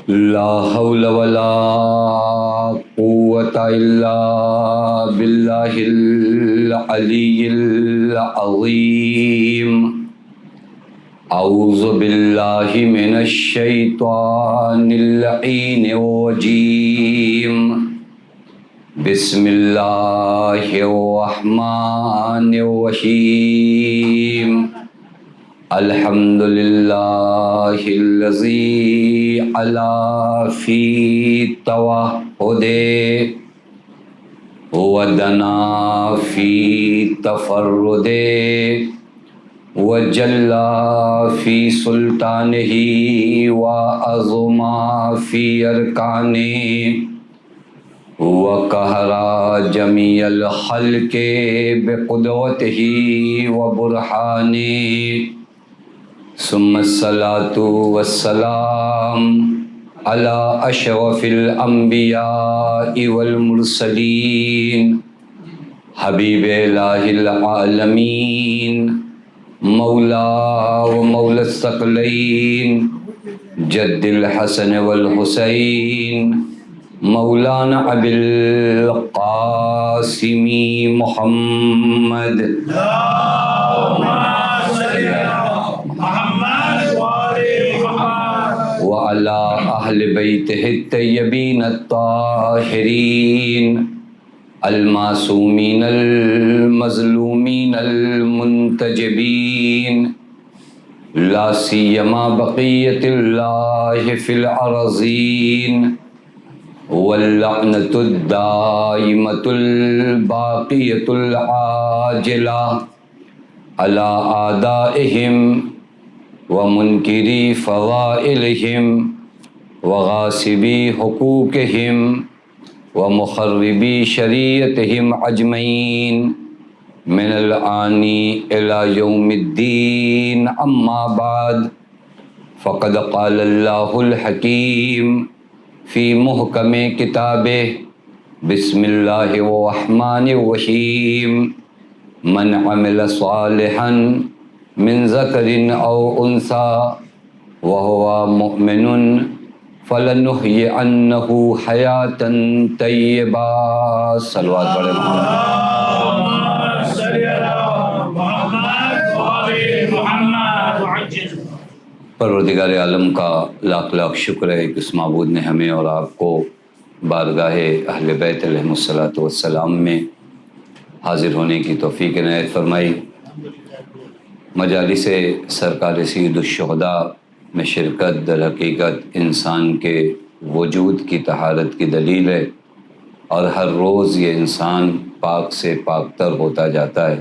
لا حول ولا قوة إلا بالله العلي العظيم. أعوذ بالله من الشيطان اللعين الرجيم. بسم الله الرحمن الرحيم. الحمد لله الذي علا في توحده ودنا في تفرده وجلا في سلطانه وعظما في أركانه وقهر جميع الخلق بقدرته وبرهانه. ثم الصلاة والسلام على أشرف الأنبياء والمرسلين حبيب إله العالمين مولا ومولى الثقلين جد الحسن والحسين مولانا أبي القاسم محمد وعلى أهل بيته الطيبين الطاهرين المعصومين المظلومين المنتجبين لا سيما بقية الله في الأرضين واللعنة الدائمة الباقية العاجلة على أعدائهم ومنكري فضائلهم وغاصبي حقوقهم ومخربي شريعتهم أجمعين من الآن إلى يوم الدين. أما بعد، فقد قال الله الحكيم في محكم كتابه بسم الله الرحمن الرحيم. من عمل صالحا من ذکر او انثى وهو مؤمن فلنحيينه حیاة طیبہ. صلوات پڑھیں محمد. پروردگار عالم کا لاکھ لاکھ شکر ہے کہ اس معبود نے ہمیں اور آپ کو بارگاہ اہل بیت علیہم الصلوۃ والسلام میں حاضر ہونے کی توفیق عنایت فرمائی. مجالس سرکار سید الشہداء میں شرکت در حقیقت انسان کے وجود کی طہارت کی دلیل ہے، اور ہر روز یہ انسان پاک سے پاک تر ہوتا جاتا ہے.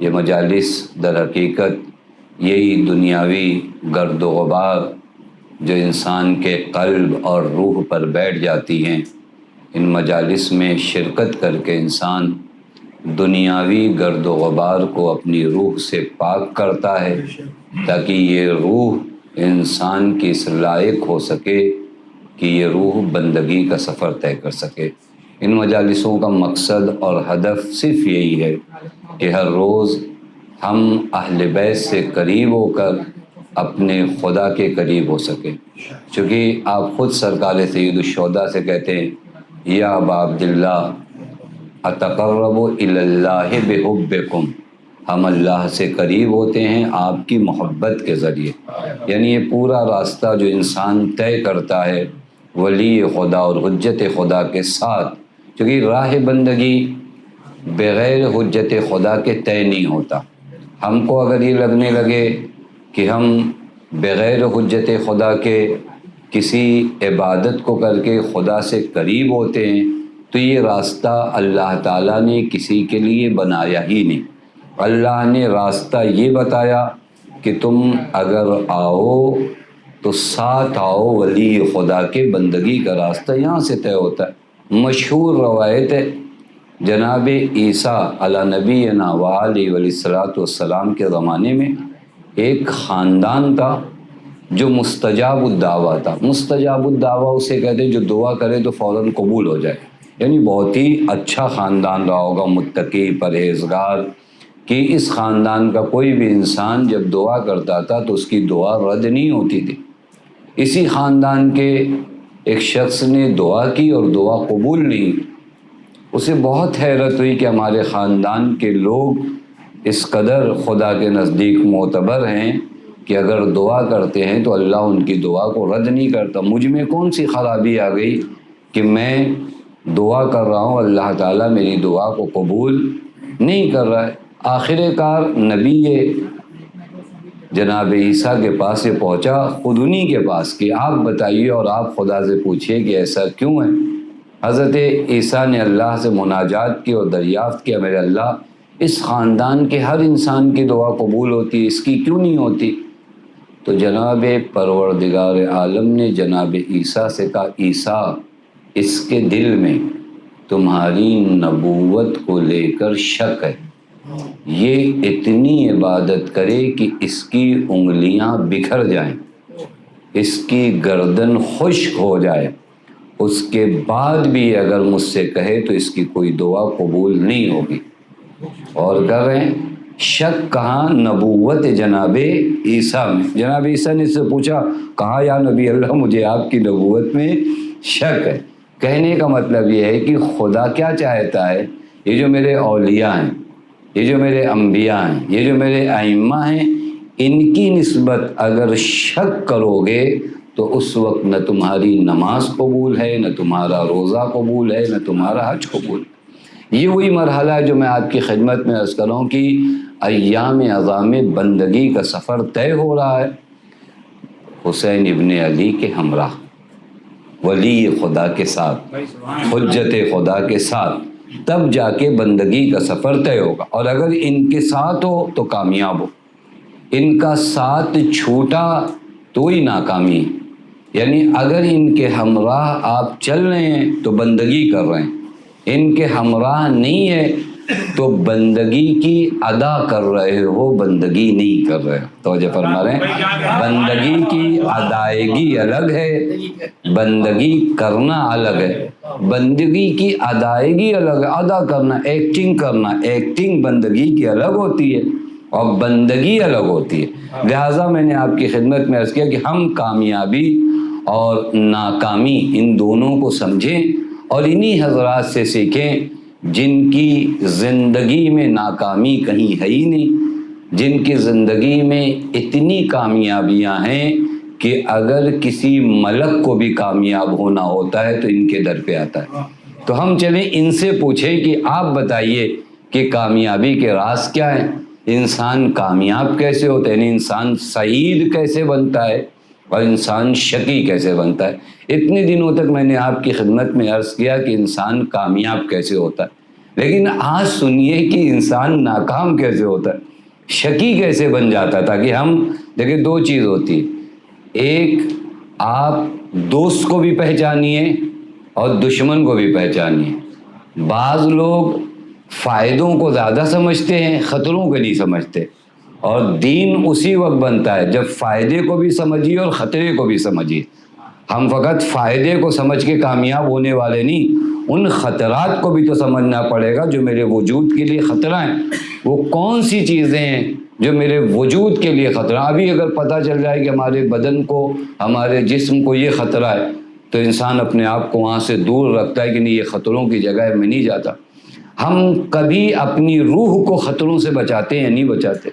یہ مجالس در حقیقت یہی دنیاوی گرد و غبار جو انسان کے قلب اور روح پر بیٹھ جاتی ہیں، ان مجالس میں شرکت کر کے انسان دنیاوی گرد و غبار کو اپنی روح سے پاک کرتا ہے، تاکہ یہ روح انسان کی اس لائق ہو سکے کہ یہ روح بندگی کا سفر طے کر سکے. ان مجالسوں کا مقصد اور ہدف صرف یہی ہے کہ ہر روز ہم اہل بیت سے قریب ہو کر اپنے خدا کے قریب ہو سکیں. چونکہ آپ خود سرکار سید الشہداء سے کہتے ہیں یا ابا عبداللہ اتقرب الی اللہ بحبکم، ہم اللہ سے قریب ہوتے ہیں آپ کی محبت کے ذریعے. یعنی یہ پورا راستہ جو انسان طے کرتا ہے ولی خدا اور حجت خدا کے ساتھ، کیونکہ راہ بندگی بغیر حجت خدا کے طے نہیں ہوتا. ہم کو اگر یہ لگنے لگے کہ ہم بغیر حجت خدا کے کسی عبادت کو کر کے خدا سے قریب ہوتے ہیں تو یہ راستہ اللہ تعالیٰ نے کسی کے لیے بنایا ہی نہیں. اللہ نے راستہ یہ بتایا کہ تم اگر آؤ تو ساتھ آؤ ولی خدا کے بندگی کا راستہ یہاں سے طے ہوتا ہے. مشہور روایت ہے جناب عیسیٰ علی نبینا وآلہ علیہ السلام کے زمانے میں ایک خاندان تھا جو مستجاب الدعویٰ تھا. مستجاب الدعویٰ اسے کہتے جو دعا کرے تو فوراً قبول ہو جائے. یعنی بہت ہی اچھا خاندان رہا ہوگا، متقی پرہیزگار، کہ اس خاندان کا کوئی بھی انسان جب دعا کرتا تھا تو اس کی دعا رد نہیں ہوتی تھی. اسی خاندان کے ایک شخص نے دعا کی اور دعا قبول نہیں. اسے بہت حیرت ہوئی کہ ہمارے خاندان کے لوگ اس قدر خدا کے نزدیک معتبر ہیں کہ اگر دعا کرتے ہیں تو اللہ ان کی دعا کو رد نہیں کرتا. مجھ میں کون سی خرابی آ گئی کہ میں دعا کر رہا ہوں، اللہ تعالیٰ میری دعا کو قبول نہیں کر رہا ہے. آخر کار نبی جناب عیسیٰ کے پاس سے پہنچا، خود انہی کے پاس کہ آپ بتائیے اور آپ خدا سے پوچھئے کہ ایسا کیوں ہے. حضرت عیسیٰ نے اللہ سے مناجات کی اور دریافت کیا، میرے اللہ اس خاندان کے ہر انسان کی دعا قبول ہوتی ہے، اس کی کیوں نہیں ہوتی؟ تو جناب پروردگار عالم نے جناب عیسیٰ سے کہا، عیسیٰ اس کے دل میں تمہاری نبوت کو لے کر شک ہے، یہ اتنی عبادت کرے کہ اس کی انگلیاں بکھر جائیں، اس کی گردن خشک ہو جائے، اس کے بعد بھی اگر مجھ سے کہے تو اس کی کوئی دعا قبول نہیں ہوگی. اور کر رہے ہیں شک کہاں؟ نبوت جناب عیسیٰ میں. جناب عیسیٰ نے اس سے پوچھا، کہا یا نبی اللہ مجھے آپ کی نبوت میں شک ہے. کہنے کا مطلب یہ ہے کہ خدا کیا چاہتا ہے، یہ جو میرے اولیاء ہیں، یہ جو میرے انبیاء ہیں، یہ جو میرے ائمہ ہیں، ان کی نسبت اگر شک کرو گے تو اس وقت نہ تمہاری نماز قبول ہے، نہ تمہارا روزہ قبول ہے، نہ تمہارا حج قبول ہے. یہ وہی مرحلہ ہے جو میں آپ کی خدمت میں عرض کروں کہ ایام عظام بندگی کا سفر طے ہو رہا ہے حسین ابن علی کے ہمراہ، ولی خدا کے ساتھ، حجت خدا کے ساتھ، تب جا کے بندگی کا سفر طے ہوگا. اور اگر ان کے ساتھ ہو تو کامیاب ہو، ان کا ساتھ چھوٹا تو ہی ناکامی. یعنی اگر ان کے ہمراہ آپ چل رہے ہیں تو بندگی کر رہے ہیں، ان کے ہمراہ نہیں ہے تو بندگی کی ادا کر رہے ہو، بندگی نہیں کر رہے ہو. توجہ فرما رہے ہیں، بندگی کی ادائیگی الگ ہے، بندگی کرنا الگ ہے. بندگی کی ادائیگی الگ ہے، ادا کرنا، ایکٹنگ کرنا، ایکٹنگ بندگی کی الگ ہوتی ہے اور بندگی الگ ہوتی ہے. لہٰذا میں نے آپ کی خدمت میں عرض کیا کہ ہم کامیابی اور ناکامی ان دونوں کو سمجھیں اور انہی حضرات سے سیکھیں جن کی زندگی میں ناکامی کہیں ہے ہی نہیں، جن کی زندگی میں اتنی کامیابیاں ہیں کہ اگر کسی ملک کو بھی کامیاب ہونا ہوتا ہے تو ان کے در پہ آتا ہے. تو ہم چلیں ان سے پوچھیں کہ آپ بتائیے کہ کامیابی کے راز کیا ہیں، انسان کامیاب کیسے ہوتا ہے، یعنی انسان سعید کیسے بنتا ہے اور انسان شقی کیسے بنتا ہے. اتنے دنوں تک میں نے آپ کی خدمت میں عرض کیا کہ انسان کامیاب کیسے ہوتا ہے، لیکن آج سنیے کہ انسان ناکام کیسے ہوتا ہے، شقی کیسے بن جاتا ہے. تاکہ ہم دیکھیں دو چیز ہوتی ہے، ایک آپ دوست کو بھی پہچانیے اور دشمن کو بھی پہچانیے. بعض لوگ فائدوں کو زیادہ سمجھتے ہیں، خطروں کو نہیں سمجھتے، اور دین اسی وقت بنتا ہے جب فائدے کو بھی سمجھیے اور خطرے کو بھی سمجھیے. ہم فقط فائدے کو سمجھ کے کامیاب ہونے والے نہیں، ان خطرات کو بھی تو سمجھنا پڑے گا جو میرے وجود کے لیے خطرہ ہیں. وہ کون سی چیزیں ہیں جو میرے وجود کے لیے خطرہ؟ ابھی اگر پتہ چل جائے کہ ہمارے بدن کو، ہمارے جسم کو یہ خطرہ ہے تو انسان اپنے آپ کو وہاں سے دور رکھتا ہے کہ نہیں، یہ خطروں کی جگہ ہے، میں نہیں جاتا. ہم کبھی اپنی روح کو خطروں سے بچاتے ہیں یا نہیں بچاتے؟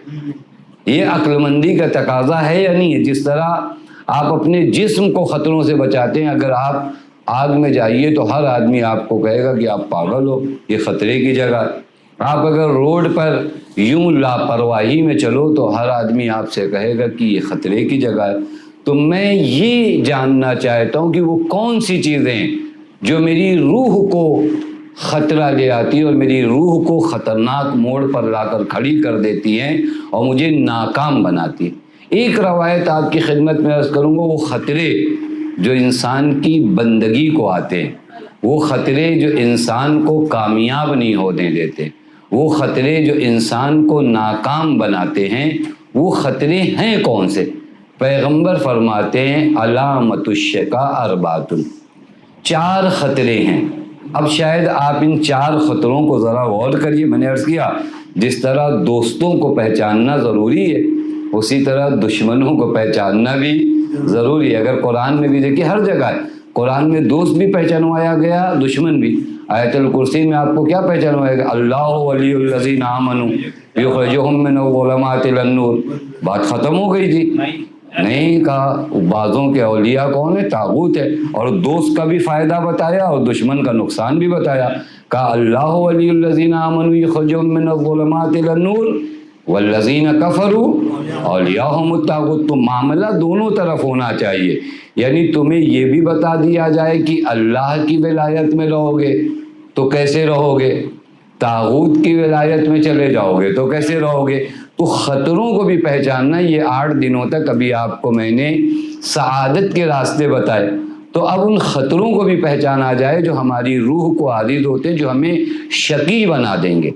یہ عقل مندی کا تقاضا ہے یا نہیں ہے؟ جس طرح آپ اپنے جسم کو خطروں سے بچاتے ہیں، اگر آپ آگ میں جائیے تو ہر آدمی آپ کو کہے گا کہ آپ پاگل ہو، یہ خطرے کی جگہ. آپ اگر روڈ پر یوں لاپرواہی میں چلو تو ہر آدمی آپ سے کہے گا کہ یہ خطرے کی جگہ ہے. تو میں یہ جاننا چاہتا ہوں کہ وہ کون سی چیزیں ہیں جو میری روح کو خطرہ لے آتی ہے اور میری روح کو خطرناک موڑ پر لا کر کھڑی کر دیتی ہیں اور مجھے ناکام بناتی ہے. ایک روایت آپ کی خدمت میں عرض کروں گا، وہ خطرے جو انسان کی بندگی کو آتے ہیں، وہ خطرے جو انسان کو کامیاب نہیں ہونے دیتے، وہ خطرے جو انسان کو ناکام بناتے ہیں، وہ خطرے ہیں کون سے؟ پیغمبر فرماتے ہیں علامت الشقا اربعۃ، 4 خطرے ہیں. اب شاید آپ ان 4 خطروں کو ذرا غور کریے. میں نے عرض کیا جس طرح دوستوں کو پہچاننا ضروری ہے، اسی طرح دشمنوں کو پہچاننا بھی ضروری ہے. اگر قرآن میں بھی دیکھیے ہر جگہ ہے, قرآن میں دوست بھی پہچانوایا گیا, دشمن بھی. آیت الکرسی میں آپ کو کیا پہچانوایا گیا؟ اللہ ولی الذین آمنوا یخرجہم من الظلمات الی النور. بات ختم ہو گئی تھی. نہیں کہا بعضوں کے اولیاء کون ہے؟ طاغوت ہے. اور دوست کا بھی فائدہ بتایا اور دشمن کا نقصان بھی بتایا. کہا اللہ ولی الذین آمنوا یخرجہم من الظلمات الی النور والذین کفروا اولیاءہم الطاغوت. تو معاملہ دونوں طرف ہونا چاہیے. یعنی تمہیں یہ بھی بتا دیا جائے کہ اللہ کی ولایت میں رہو گے تو کیسے رہو گے, طاغوت کی ولایت میں چلے جاؤ گے تو کیسے رہو گے. تو خطروں کو بھی پہچاننا. یہ 8 دنوں تک ابھی آپ کو میں نے سعادت کے راستے بتائے, تو اب ان خطروں کو بھی پہچانا جائے جو ہماری روح کو عارض ہوتے ہیں, جو ہمیں شقی بنا دیں گے,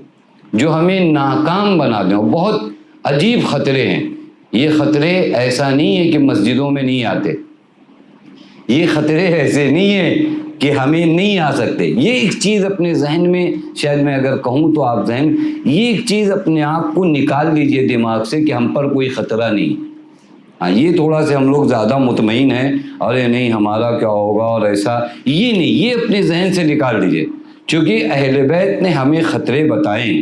جو ہمیں ناکام بنا دیں. بہت عجیب خطرے ہیں یہ. خطرے ایسا نہیں ہے کہ مسجدوں میں نہیں آتے, یہ خطرے ایسے نہیں ہیں کہ ہمیں نہیں آ سکتے. یہ ایک چیز اپنے ذہن میں, شاید میں اگر کہوں تو آپ ذہن, یہ ایک چیز اپنے آپ کو نکال لیجئے دماغ سے کہ ہم پر کوئی خطرہ نہیں. ہاں یہ تھوڑا سے ہم لوگ زیادہ مطمئن ہیں, ارے نہیں ہمارا کیا ہوگا اور ایسا, یہ نہیں, یہ اپنے ذہن سے نکال دیجئے. چونکہ اہل بیت نے ہمیں خطرے بتائے.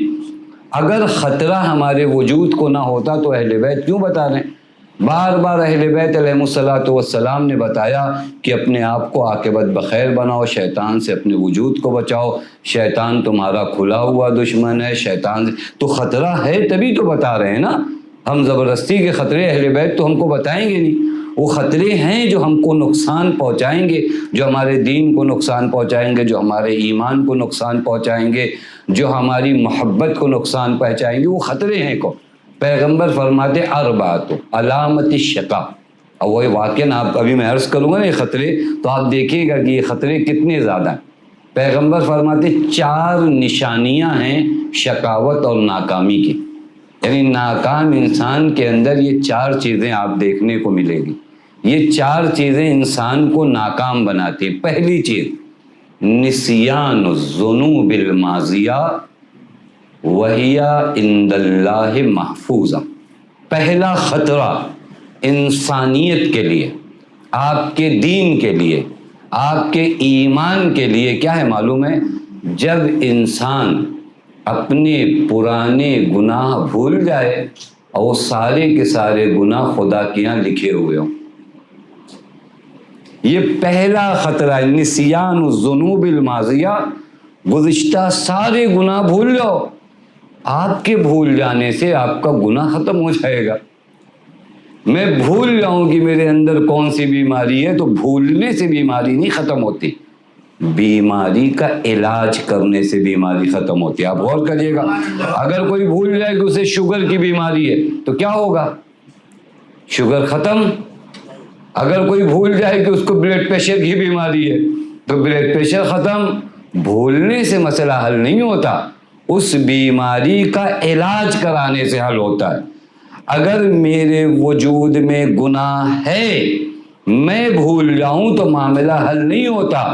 اگر خطرہ ہمارے وجود کو نہ ہوتا تو اہل بیت کیوں بتا رہے ہیں؟ بار بار اہل بیت علیہ السلام نے بتایا کہ اپنے آپ کو عاقبت بخیر بناؤ, شیطان سے اپنے وجود کو بچاؤ, شیطان تمہارا کھلا ہوا دشمن ہے. شیطان سے تو خطرہ ہے تبھی تو بتا رہے ہیں نا. ہم زبردستی کے خطرے اہل بیت تو ہم کو بتائیں گے نہیں. وہ خطرے ہیں جو ہم کو نقصان پہنچائیں گے, جو ہمارے دین کو نقصان پہنچائیں گے, جو ہمارے ایمان کو نقصان پہنچائیں گے, جو ہماری محبت کو نقصان پہنچائیں گے. وہ خطرے ہیں کو پیغمبر فرماتے اربعۃ علامت الشقا. اور وہی واقعاً آپ ابھی میں عرض کروں گا نا یہ خطرے, تو آپ دیکھیے گا کہ یہ خطرے کتنے زیادہ ہیں. پیغمبر فرماتے 4 نشانیاں ہیں شقاوت اور ناکامی کی. یعنی ناکام انسان کے اندر یہ 4 چیزیں آپ دیکھنے کو ملے گی. یہ 4 چیزیں انسان کو ناکام بناتی ہیں. پہلی چیز نسیان الذنوب الماضیہ وہی عند اللہ محفوظہ. پہلا خطرہ انسانیت کے لیے, آپ کے دین کے لیے, آپ کے ایمان کے لیے کیا ہے معلوم ہے؟ جب انسان اپنے پرانے گناہ بھول جائے اور وہ سارے کے سارے گناہ خدا کے یہاں لکھے ہوئے ہوں. یہ پہلا خطرہ ہے, نسیان الذنوب الماضیہ. گزشتہ سارے گناہ بھول جاؤ. آپ کے بھول جانے سے آپ کا گناہ ختم ہو جائے گا. میں بھول جاؤں کہ میرے اندر کون سی بیماری ہے, تو بھولنے سے بیماری نہیں ختم ہوتی, بیماری کا علاج کرنے سے بیماری ختم ہوتی ہے. آپ غور کریے گا, اگر کوئی بھول جائے کہ اسے شوگر کی بیماری ہے تو کیا ہوگا؟ شوگر ختم. اگر کوئی بھول جائے کہ اس کو بلڈ پریشر کی بیماری ہے تو بلڈ پریشر ختم. بھولنے سے مسئلہ حل نہیں ہوتا, اس بیماری کا علاج کرانے سے حل ہوتا ہے. اگر میرے وجود میں گناہ ہے, میں بھول جاؤں تو معاملہ حل نہیں ہوتا.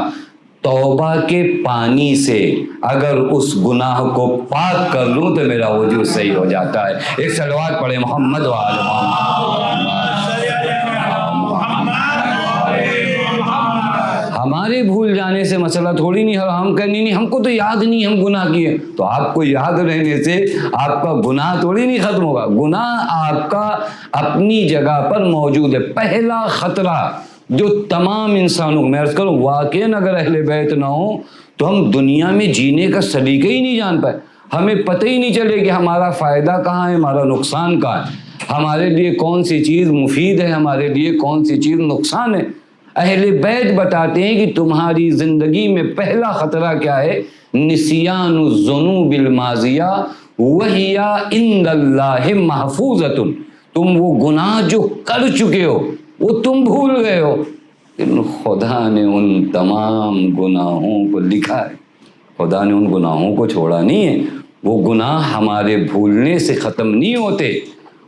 توبہ کے پانی سے اگر اس گناہ کو پاک کر لوں تو میرا وجود صحیح ہو جاتا ہے. ایک صلوات پڑھے محمد و آل محمد. ہمارے بھول جانے سے مسئلہ تھوڑی نہیں ہے. ہم کہیں نہیں ہم کو تو یاد نہیں ہم گناہ کیے, تو آپ کو یاد رہنے سے آپ کا گناہ تھوڑی نہیں ختم ہوگا. گناہ آپ کا اپنی جگہ پر موجود ہے. پہلا خطرہ جو تمام انسانوں کو, میں عرض کروں واقعاً اگر اہل بیت نہ ہو تو ہم دنیا میں جینے کا سلیقہ ہی نہیں جان پائے. ہمیں پتہ ہی نہیں چلے کہ ہمارا فائدہ کہاں ہے, ہمارا نقصان کہاں ہے, ہمارے لیے کون سی چیز مفید ہے, ہمارے لیے کون سی چیز نقصان ہے. اہل بیت بتاتے ہیں کہ تمہاری زندگی میں پہلا خطرہ کیا ہے؟ نسیان الذنوب الماضیہ وہی عند اللہ محفوظۃ. تم وہ گناہ جو کر چکے ہو وہ تم بھول گئے ہو, لیکن خدا نے ان تمام گناہوں کو لکھا ہے. خدا نے ان گناہوں کو چھوڑا نہیں ہے. وہ گناہ ہمارے بھولنے سے ختم نہیں ہوتے,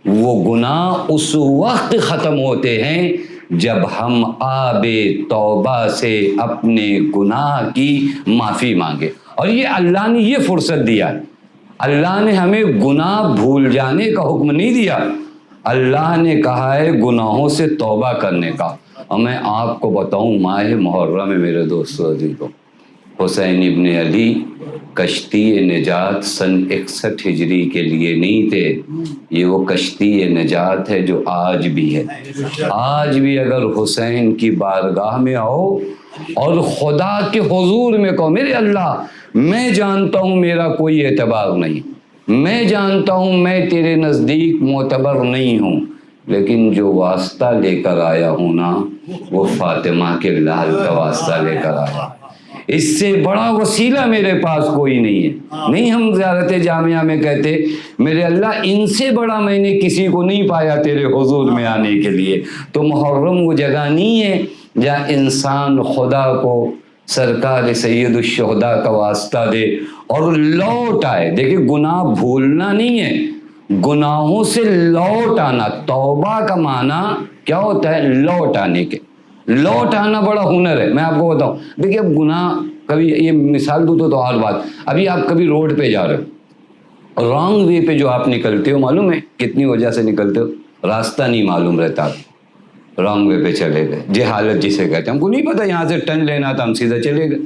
وہ گناہ اس وقت ختم ہوتے ہیں جب ہم آب توبہ سے اپنے گناہ کی معافی مانگے. اور یہ اللہ نے یہ فرصت دیا ہے. اللہ نے ہمیں گناہ بھول جانے کا حکم نہیں دیا, اللہ نے کہا ہے گناہوں سے توبہ کرنے کا. اور میں آپ کو بتاؤں ماہ محرم میں میرے دوستو عزیزو، حسین ابن علی کشتی نجات سن 61 ہجری کے لیے نہیں تھے. یہ وہ کشتی نجات ہے جو آج بھی ہے. آج بھی اگر حسین کی بارگاہ میں آؤ اور خدا کے حضور میں کہو میرے اللہ میں جانتا ہوں میرا کوئی اعتبار نہیں، میں جانتا ہوں میں تیرے نزدیک معتبر نہیں ہوں، لیکن جو واسطہ لے کر آیا ہوں نا وہ فاطمہ کے لال کا واسطہ لے کر آیا. اس سے بڑا وسیلہ میرے پاس کوئی نہیں ہے. نہیں ہم زیارت جامعہ میں کہتے میرے اللہ ان سے بڑا میں نے کسی کو نہیں پایا تیرے حضور میں آنے کے لیے. تو محرم وہ جگہ نہیں ہے جہاں انسان خدا کو سرکار سید الشہداء کا واسطہ دے اور لوٹ آئے. دیکھیں گناہ بھولنا نہیں ہے، گناہوں سے لوٹ آنا. توبہ کا معنی کیا ہوتا ہے؟ لوٹ آنے کے. لوٹ آنا بڑا ہنر ہے. میں آپ کو بتاؤں، دیکھیں اب گناہ کبھی یہ مثال دوں تو اور بات، ابھی آپ کبھی روڈ پہ جا رہے ہو، رانگ وے پہ جو آپ نکلتے ہو، معلوم ہے کتنی وجہ سے نکلتے ہو؟ راستہ نہیں معلوم رہتا، رانگ وے پہ چلے گئے. جہالت جسے کہتے ہیں، ہم کو نہیں پتا یہاں سے ٹرن لینا تھا، ہم سیدھا چلے گئے.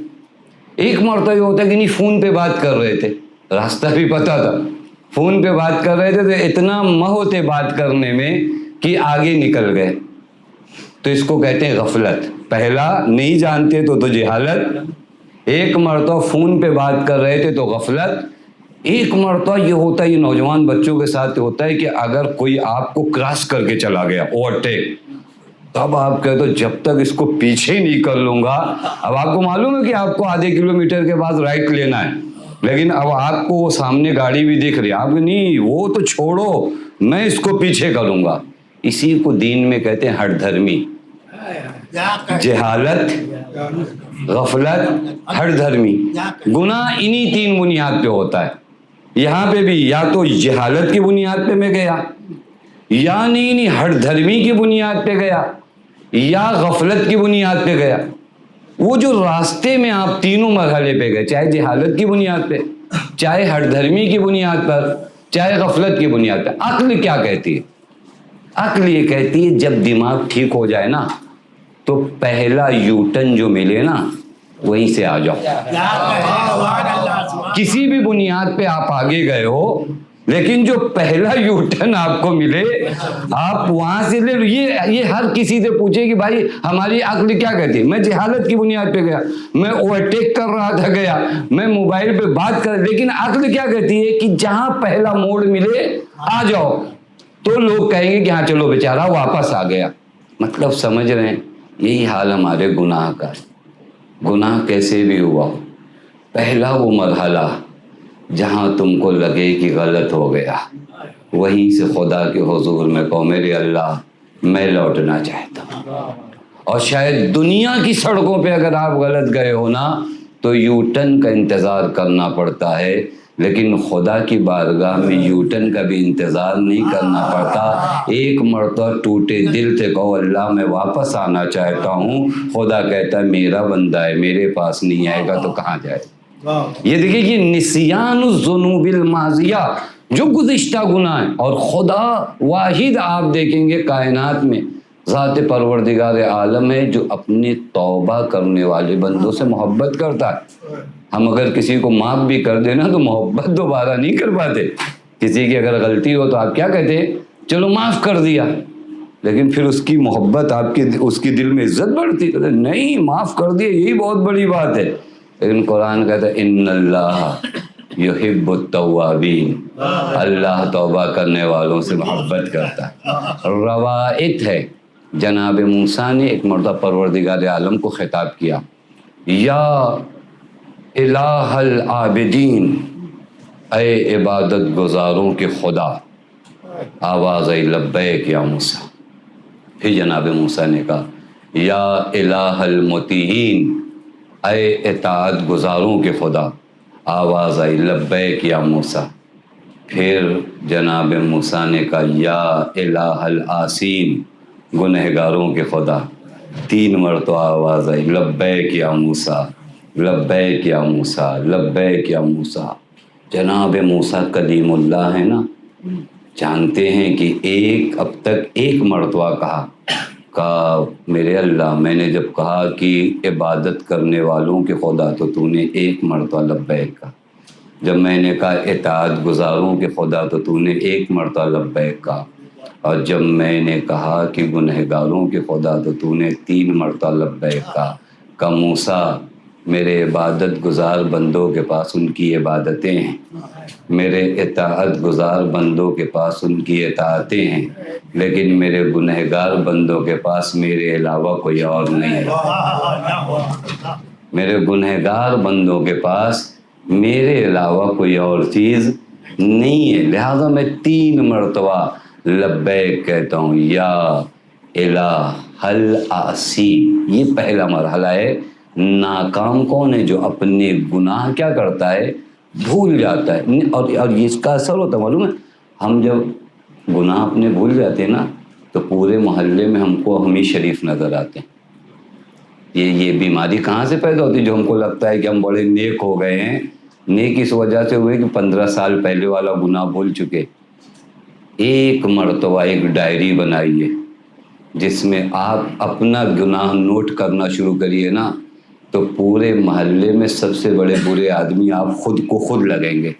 ایک مرتبہ یہ ہوتا ہے کہ نہیں فون پہ بات کر رہے تھے، راستہ بھی پتا تھا، فون پہ بات کر رہے تھے تو اتنا ہوتے بات کرنے میں کہ آگے نکل گئے. تو اس کو کہتے ہیں غفلت. پہلا نہیں جانتے تو جہالت، ایک مرتبہ فون پہ بات کر رہے تھے تو غفلت. ایک مرتبہ یہ ہوتا ہے، یہ نوجوان بچوں کے ساتھ ہوتا ہے کہ اگر کوئی آپ کو کراس کر کے چلا گیا اوورٹیک، تب آپ کہتے ہو جب تک اس کو پیچھے نہیں کر لوں گا. اب آپ کو معلوم ہے کہ آپ کو آدھے کلومیٹر کے بعد رائٹ لینا ہے، لیکن اب آپ کو وہ سامنے گاڑی بھی دکھ رہی ہے، آپ کو نہیں وہ تو چھوڑو میں اس کو پیچھے کروں گا. اسی کو دین میں کہتے ہیں ہٹ دھرمی. جہالت، غفلت، ہٹ دھرمی. گناہ انہی 3 بنیاد پہ ہوتا ہے. یہاں پہ بھی یا تو جہالت کی بنیاد پہ میں گیا، یا نہیں ہٹ دھرمی کی بنیاد پہ گیا، یا غفلت کی بنیاد پہ گیا. وہ جو راستے میں آپ تینوں مرحلے پہ گئے، چاہے جہالت کی بنیاد پہ، چاہے ہٹ دھرمی کی بنیاد پر، چاہے غفلت کی بنیاد پہ. عقل کیا کہتی ہے؟ عقل یہ کہتی ہے جب دماغ ٹھیک ہو جائے نا تو پہلا یوٹن جو ملے نا وہیں سے آ جاؤ. کسی بھی بنیاد پہ آپ آگے گئے ہو لیکن جو پہلا یوٹن آپ کو ملے آپ وہاں سے لے لو. یہ ہر کسی سے پوچھے کہ بھائی ہماری عقل کیا کہتی ہے. میں جہالت کی بنیاد پہ گیا، میں اوورٹیک کر رہا تھا گیا، میں موبائل پہ بات کر، لیکن عقل کیا کہتی ہے کہ جہاں پہلا موڑ ملے آ جاؤ. تو لوگ کہیں گے کہ ہاں چلو بیچارہ واپس آ گیا. مطلب سمجھ رہے ہیں؟ یہی حال ہمارے گناہ کا. گناہ کیسے بھی ہوا ہو، پہلا وہ مرحلہ جہاں تم کو لگے کہ غلط ہو گیا، وہیں سے خدا کے حضور میں کہو میرے اللہ میں لوٹنا چاہتا ہوں. اور شاید دنیا کی سڑکوں پہ اگر آپ غلط گئے ہو نا تو یوٹن کا انتظار کرنا پڑتا ہے، لیکن خدا کی بارگاہ میں یوٹن کا بھی انتظار نہیں کرنا پڑتا. ایک مرتبہ ٹوٹے دل سے کہو اللہ میں واپس آنا چاہتا ہوں. خدا کہتا ہے میرا بندہ ہے، میرے پاس نہیں آئے گا تو کہاں جائے. یہ دیکھیں یہ نسیان الذنوب الماضیہ، جو گزشتہ گناہ ہیں. اور خدا واحد آپ دیکھیں گے کائنات میں ذات پروردگار عالم ہے جو اپنے توبہ کرنے والے بندوں سے محبت کرتا ہے. ہم اگر کسی کو معاف بھی کر دینا تو محبت دوبارہ نہیں کر پاتے. کسی کی اگر غلطی ہو تو آپ کیا کہتے ہیں؟ چلو معاف کر دیا، لیکن پھر اس کی محبت آپ کے اس کی دل میں عزت بڑھتی. نہیں معاف کر دیا یہی بہت بڑی بات ہے. لیکن قرآن کہتا ہے ان اللہ یحب التوابین، اللہ توبہ کرنے والوں سے محبت کرتا ہے. روایت ہے جناب موسیٰ نے ایک مرتبہ پروردگار عالم کو خطاب کیا، یا الہ العابدین، اے عبادت گزاروں کے خدا. آواز آئی لبیک یا موسیٰ. پھر جناب موسیٰ نے کہا یا الہ المطیعین، اے اطاعت گزاروں کے خدا. آواز آئی لبیک یا موسیٰ. پھر جناب موسیٰ نے کہا یا الہ العاصین، گنہگاروں کے خدا. 3 مرتبہ آواز آئی لبیک یا موسیٰ، لبیک یا موسیٰ، لبیک یا موسیٰ. جناب موسیٰ کلیم اللہ ہے نا، جانتے ہیں کہ اب تک ایک مرتبہ کہا میرے اللہ، میں نے جب کہا کہ عبادت کرنے والوں کے خدا تو نے ایک مرتبہ لبیک کہا، جب میں نے کہا اطاعت گزاروں کے خدا تو نے ایک مرتبہ لبیک کہا، اور جب میں نے کہا کہ گنہگاروں کے خدا تو نے 3 مرتبہ لبیک کہا۔ کہ موسیٰ، میرے عبادت گزار بندوں کے پاس ان کی عبادتیں ہیں، میرے اطاعت گزار بندوں کے پاس ان کی اطاعتیں ہیں، لیکن میرے گنہگار بندوں کے پاس میرے علاوہ کوئی اور نہیں ہے۔ میرے گنہگار بندوں کے پاس میرے علاوہ کوئی اور چیز نہیں ہے، لہذا میں 3 مرتبہ لبیک کہتا ہوں، یا الہ حل آسی۔ یہ پہلا مرحلہ ہے۔ ناکام کون ہے؟ جو اپنے گناہ کیا کرتا ہے؟ بھول جاتا ہے، اور اس کا اثر ہوتا ہے معلوم ہے، ہم جب گناہ اپنے بھول جاتے ہیں نا تو پورے محلے میں ہم ہی شریف نظر آتے ہیں۔ یہ بیماری کہاں سے پیدا ہوتی ہے؟ جو ہم کو لگتا ہے کہ ہم بڑے نیک ہو گئے ہیں، نیک اس وجہ سے ہوئے کہ 15 سال پہلے والا گناہ بھول چکے۔ ایک مرتبہ ایک ڈائری بنائیے جس میں آپ اپنا گناہ نوٹ کرنا شروع کریے نا، تو پورے محلے میں سب سے بڑے برے آدمی آپ خود کو خود لگیں گے۔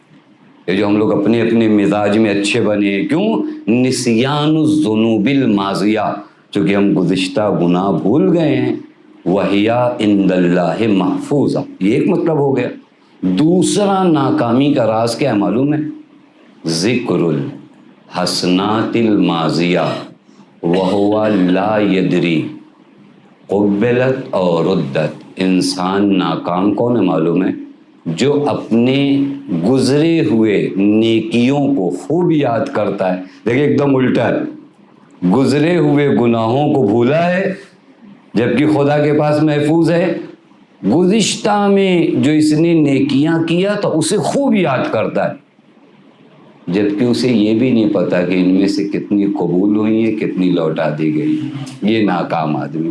یہ جو ہم لوگ اپنے اپنے مزاج میں اچھے بنے ہیں، کیوں؟ نسیان الذنوب الماضیہ، چونکہ ہم گزشتہ گناہ بھول گئے ہیں۔ وَهِيَ عِندَ اللَّهِ مَحْفُوظًا، یہ ایک مطلب ہو گیا۔ دوسرا ناکامی کا راز کیا ہے معلوم ہے؟ ذکر الحسنات الماضیہ وَهُوَ لَا يَدْرِي قُبِّلَتْ اور ردت۔ انسان ناکام کون ہے معلوم ہے؟ جو اپنے گزرے ہوئے نیکیوں کو خوب یاد کرتا ہے، دیکھیں ایک دم الٹا ہے، گزرے ہوئے گناہوں کو بھولا ہے جبکہ خدا کے پاس محفوظ ہے۔ گزشتہ میں جو اس نے نیکیاں کیا تو اسے خوب یاد کرتا ہے، جبکہ اسے یہ بھی نہیں پتا کہ ان میں سے کتنی قبول ہوئی ہیں، کتنی لوٹا دی گئی۔ یہ ناکام آدمی۔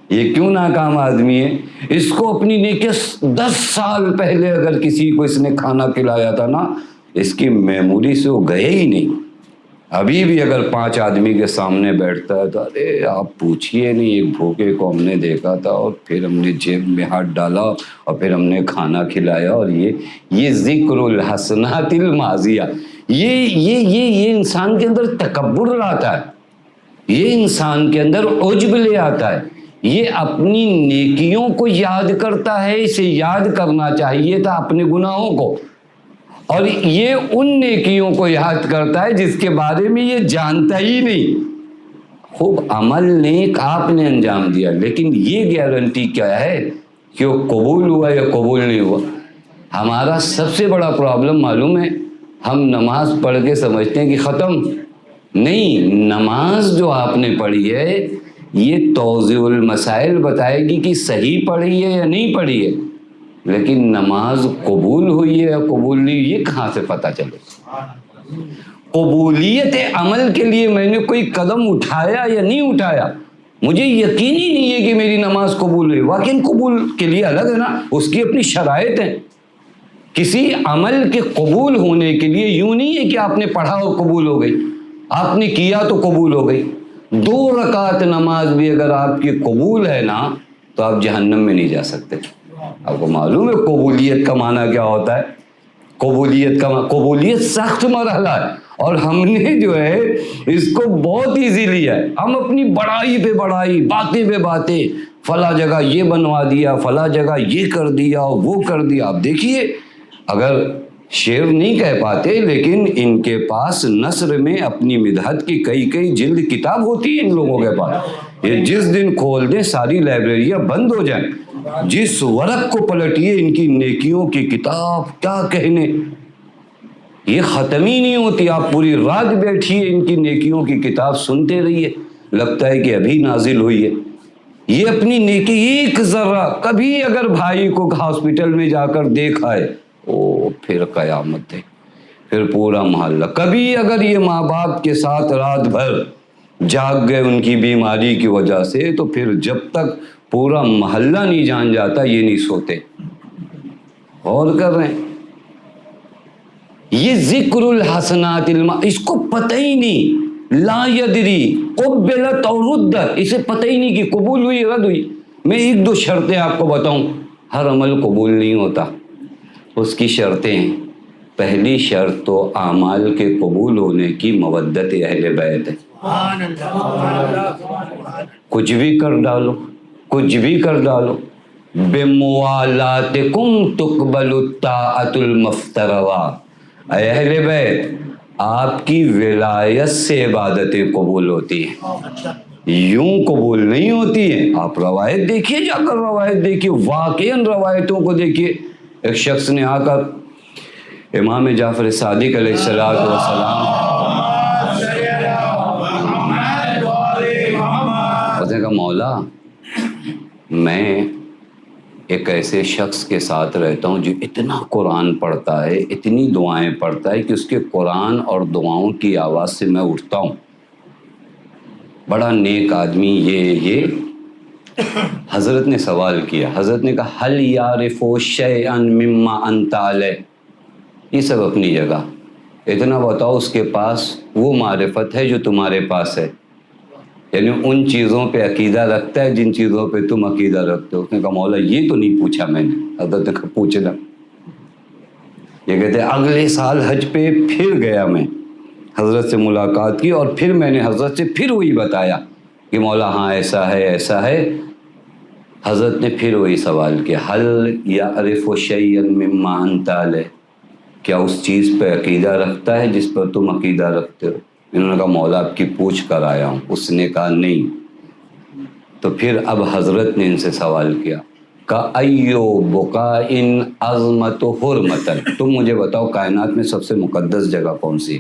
یہ کیوں ناکام آدمی ہے؟ اس کو اپنی نیکیاں 10 سال پہلے اگر کسی کو اس نے کھانا کھلایا تھا نا، اس کی میموری سے وہ گئے ہی نہیں۔ ابھی بھی اگر 5 آدمی کے سامنے بیٹھتا ہے تو ارے آپ پوچھئے نہیں، ایک بھوکے کو ہم نے دیکھا تھا اور پھر ہم نے جیب میں ہاتھ ڈالا اور پھر ہم نے کھانا کھلایا، اور یہ ذکر الحسنات الماضیہ، یہ انسان کے اندر تکبر لاتا ہے، یہ انسان کے اندر عجب لے آتا ہے۔ یہ اپنی نیکیوں کو یاد کرتا ہے، اسے یاد کرنا چاہیے تھا اپنے گناہوں کو، اور یہ ان نیکیوں کو یاد کرتا ہے جس کے بارے میں یہ جانتا ہی نہیں۔ خوب عمل نیک آپ نے انجام دیا، لیکن یہ گارنٹی کیا ہے کہ وہ قبول ہوا یا قبول نہیں ہوا؟ ہمارا سب سے بڑا پرابلم معلوم ہے، ہم نماز پڑھ کے سمجھتے ہیں کہ ختم نہیں۔ نماز جو آپ نے پڑھی ہے یہ توضیح المسائل بتائے گی کہ صحیح پڑھی ہے یا نہیں پڑھی ہے، لیکن نماز قبول ہوئی ہے یا قبول نہیں، یہ کہاں سے پتہ چلے؟ قبولیت عمل کے لیے میں نے کوئی قدم اٹھایا یا نہیں اٹھایا، مجھے یقین ہی نہیں ہے کہ میری نماز قبول ہوئی۔ واقعی قبول کے لیے الگ ہے نا، اس کی اپنی شرائط ہیں۔ کسی عمل کے قبول ہونے کے لیے یوں نہیں ہے کہ آپ نے پڑھا اور قبول ہو گئی، آپ نے کیا تو قبول ہو گئی۔ 2 رکعت نماز بھی اگر آپ کی قبول ہے نا تو آپ جہنم میں نہیں جا سکتے۔ آپ کو معلوم ہے قبولیت کا معنی کیا ہوتا ہے؟ قبولیت سخت مرحلہ ہے، اور ہم نے جو ہے اس کو بہت ایزی لیا ہے۔ ہم اپنی بڑائی پہ بڑائی، باتیں پہ باتیں، فلاں جگہ یہ بنوا دیا، فلاں جگہ یہ کر دیا، وہ کر دیا۔ آپ دیکھیے، اگر شعر نہیں کہہ پاتے لیکن ان کے پاس نثر میں اپنی مدحت کی کئی جلد کتاب ہوتی ہے ان لوگوں کے پاس۔ یہ جس دن کھول دیں ساری لائبریریاں بند ہو جائیں، جس ورق کو پلٹیے ان کی نیکیوں کی کتاب، کیا کہنے، یہ ختم ہی نہیں ہوتی۔ آپ پوری رات بیٹھیے ان کی نیکیوں کی کتاب سنتے رہیے، لگتا ہے کہ ابھی نازل ہوئی ہے۔ یہ اپنی نیکی ایک ذرہ کبھی اگر بھائی کو ہاسپٹل میں جا کر دیکھ آئے، پھر قیامت ہے، پھر پورا محلہ۔ کبھی اگر یہ ماں باپ کے ساتھ رات بھر جاگ گئے ان کی بیماری کی وجہ سے، تو پھر جب تک پورا محلہ نہیں جان جاتا یہ نہیں سوتے۔ غور کر رہے ہیں؟ یہ ذکر الحسنات اس کو پتہ ہی نہیں، لا یدری قبلت اور ردت، اسے پتہ ہی نہیں کہ قبول ہوئی رد ہوئی۔ میں ایک دو شرطیں آپ کو بتاؤں، ہر عمل قبول نہیں ہوتا، اس کی شرطیں ہیں۔ پہلی شرط تو اعمال کے قبول ہونے کی مودت اہل بیت ہے۔ کچھ بھی کر ڈالو، کچھ بھی کر ڈالو، بموالاتکم تقبل الطاعت المفترضہ، اے اہل بیت آپ کی ولایت سے عبادتیں قبول ہوتی ہیں، یوں قبول نہیں ہوتی ہیں۔ آپ روایت دیکھیے، جا کر روایت دیکھیے، واقعاً روایتوں کو دیکھیے۔ ایک شخص نے آ کر امام جعفر صادق علیہ السلام اس نے کہا مولا میں ایک ایسے شخص کے ساتھ رہتا ہوں جو اتنا قرآن پڑھتا ہے، اتنی دعائیں پڑھتا ہے کہ اس کے قرآن اور دعاؤں کی آواز سے میں اٹھتا ہوں، بڑا نیک آدمی یہ حضرت نے سوال کیا، حضرت نے کہا هل يعرف شيئا مما انت علیہ، یہ سب اپنی جگہ، اتنا بتاؤ اس کے پاس وہ معرفت ہے جو تمہارے پاس ہے، یعنی ان چیزوں پہ عقیدہ رکھتا ہے جن چیزوں پہ تم عقیدہ رکھتے ہو۔ اس نے کہا مولا یہ تو نہیں پوچھا میں نے۔ حضرت نے کہا پوچھنا۔ یہ کہتے ہیں اگلے سال حج پہ پھر گیا میں، حضرت سے ملاقات کی اور پھر میں نے حضرت سے پھر وہی بتایا کہ مولا ہاں ایسا ہے ایسا ہے۔ حضرت نے پھر وہی سوال کیا هل يعرف شيئا مما انت علیہ، کیا اس چیز پہ عقیدہ رکھتا ہے جس پر تم عقیدہ رکھتے ہو؟ انہوں نے کہا مولا آپ کی پوچھ کر آیا ہوں۔ اس نے کہا نہیں۔ تو پھر اب حضرت نے ان سے سوال کیا ایو بقائن عظمت و حرمتن، تم مجھے بتاؤ کائنات میں سب سے مقدس جگہ کون سی؟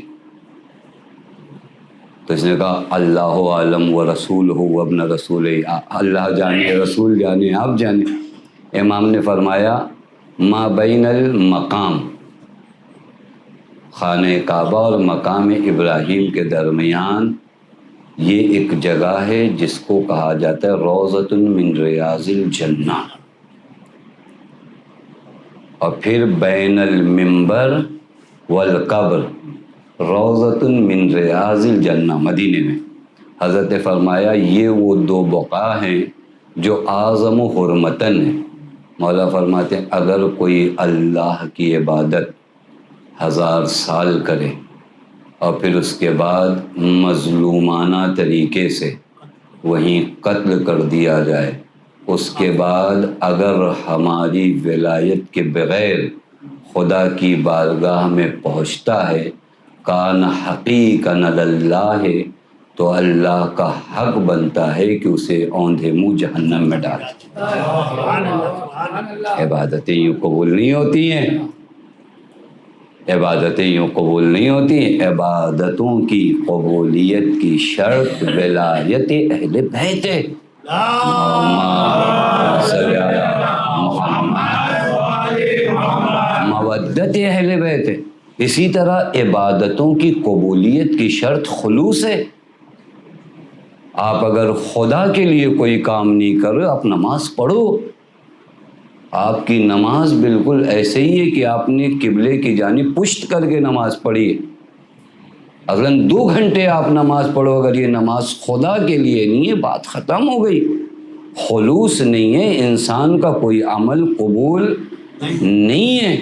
تو اس نے کہا اللہ عالم و رسول ہو ابن رسول، اللہ جانے رسول جانے آپ جانے۔ امام نے فرمایا ما بین المقام، خانہ کعبہ اور مقام ابراہیم کے درمیان یہ ایک جگہ ہے جس کو کہا جاتا ہے روضۃ من ریاض الجنہ، اور پھر بین المنبر والقبر روضۃ من ریاض الجنہ مدینے میں۔ حضرت نے فرمایا یہ وہ دو بقاع ہیں جو اعظم و حرمتن ہیں۔ مولا فرماتے ہیں اگر کوئی اللہ کی عبادت 1000 سال کرے اور پھر اس کے بعد مظلومانہ طریقے سے وہیں قتل کر دیا جائے، اس کے بعد اگر ہماری ولایت کے بغیر خدا کی بارگاہ میں پہنچتا ہے کان حقیقاً اللہ، تو اللہ کا حق بنتا ہے کہ اسے اوندھے منہ جہنم میں ڈال۔ عبادتیں یوں قبول نہیں ہوتی ہیں، عبادتیں یوں قبول نہیں ہوتی ہیں۔ عبادتوں کی قبولیت کی شرط ولایت اہل بیت ہے۔ مودت اہل بیت ہے۔ اسی طرح عبادتوں کی قبولیت کی شرط خلوص ہے۔ آپ اگر خدا کے لیے کوئی کام نہیں کر رہے، آپ نماز پڑھو، آپ کی نماز بالکل ایسے ہی ہے کہ آپ نے قبلے کی جانب پشت کر کے نماز پڑھی ہے۔ اصلاً 2 گھنٹے آپ نماز پڑھو، اگر یہ نماز خدا کے لیے نہیں ہے بات ختم ہو گئی۔ خلوص نہیں ہے، انسان کا کوئی عمل قبول نہیں ہے۔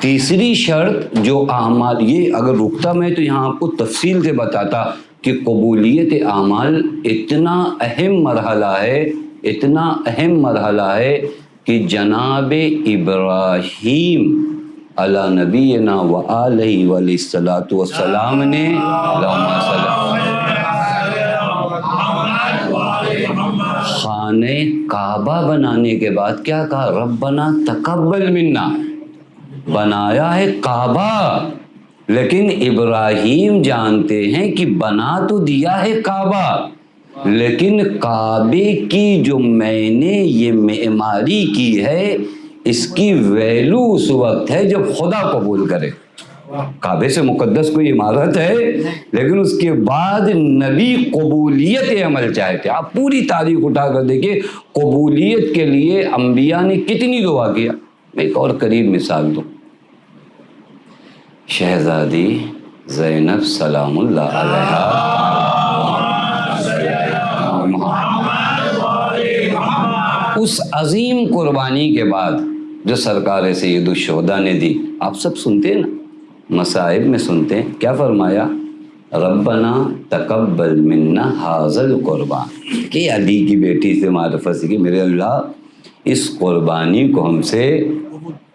تیسری شرط جو اعمال، یہ اگر رکتا میں تو یہاں آپ کو تفصیل سے بتاتا کہ قبولیت اعمال اتنا اہم مرحلہ ہے، اتنا اہم مرحلہ ہے کہ جناب ابراہیم علی نبینا و علیہ وآلہ الصلاۃ والسلام نے خانہ کعبہ بنانے کے بعد کیا کہا؟ ربنا تقبل منا، بنایا ہے کعبہ، لیکن ابراہیم جانتے ہیں کہ بنا تو دیا ہے کعبہ، لیکن کعبے کی جو میں نے یہ معماری کی ہے اس کی ویلو اس وقت ہے جب خدا قبول کرے۔ کعبے سے مقدس کوئی عمارت ہے، لیکن اس کے بعد نبی قبولیت عمل چاہتے۔ آپ پوری تاریخ اٹھا کر دیکھیں، قبولیت کے لیے انبیاء نے کتنی دعا کیا۔ میں ایک اور قریب مثال دوں، شہزادی زینب سلام اللہ علیہا اس عظیم قربانی کے بعد جو سرکار سید الشہداء نے دی، آپ سب سنتے ہیں نا، مصائب میں سنتے ہیں، کیا فرمایا؟ ربنا تقبل منا ھذا القربان، کہ علی کی بیٹی سے معرفت سیکھی، میرے اللہ اس قربانی کو ہم سے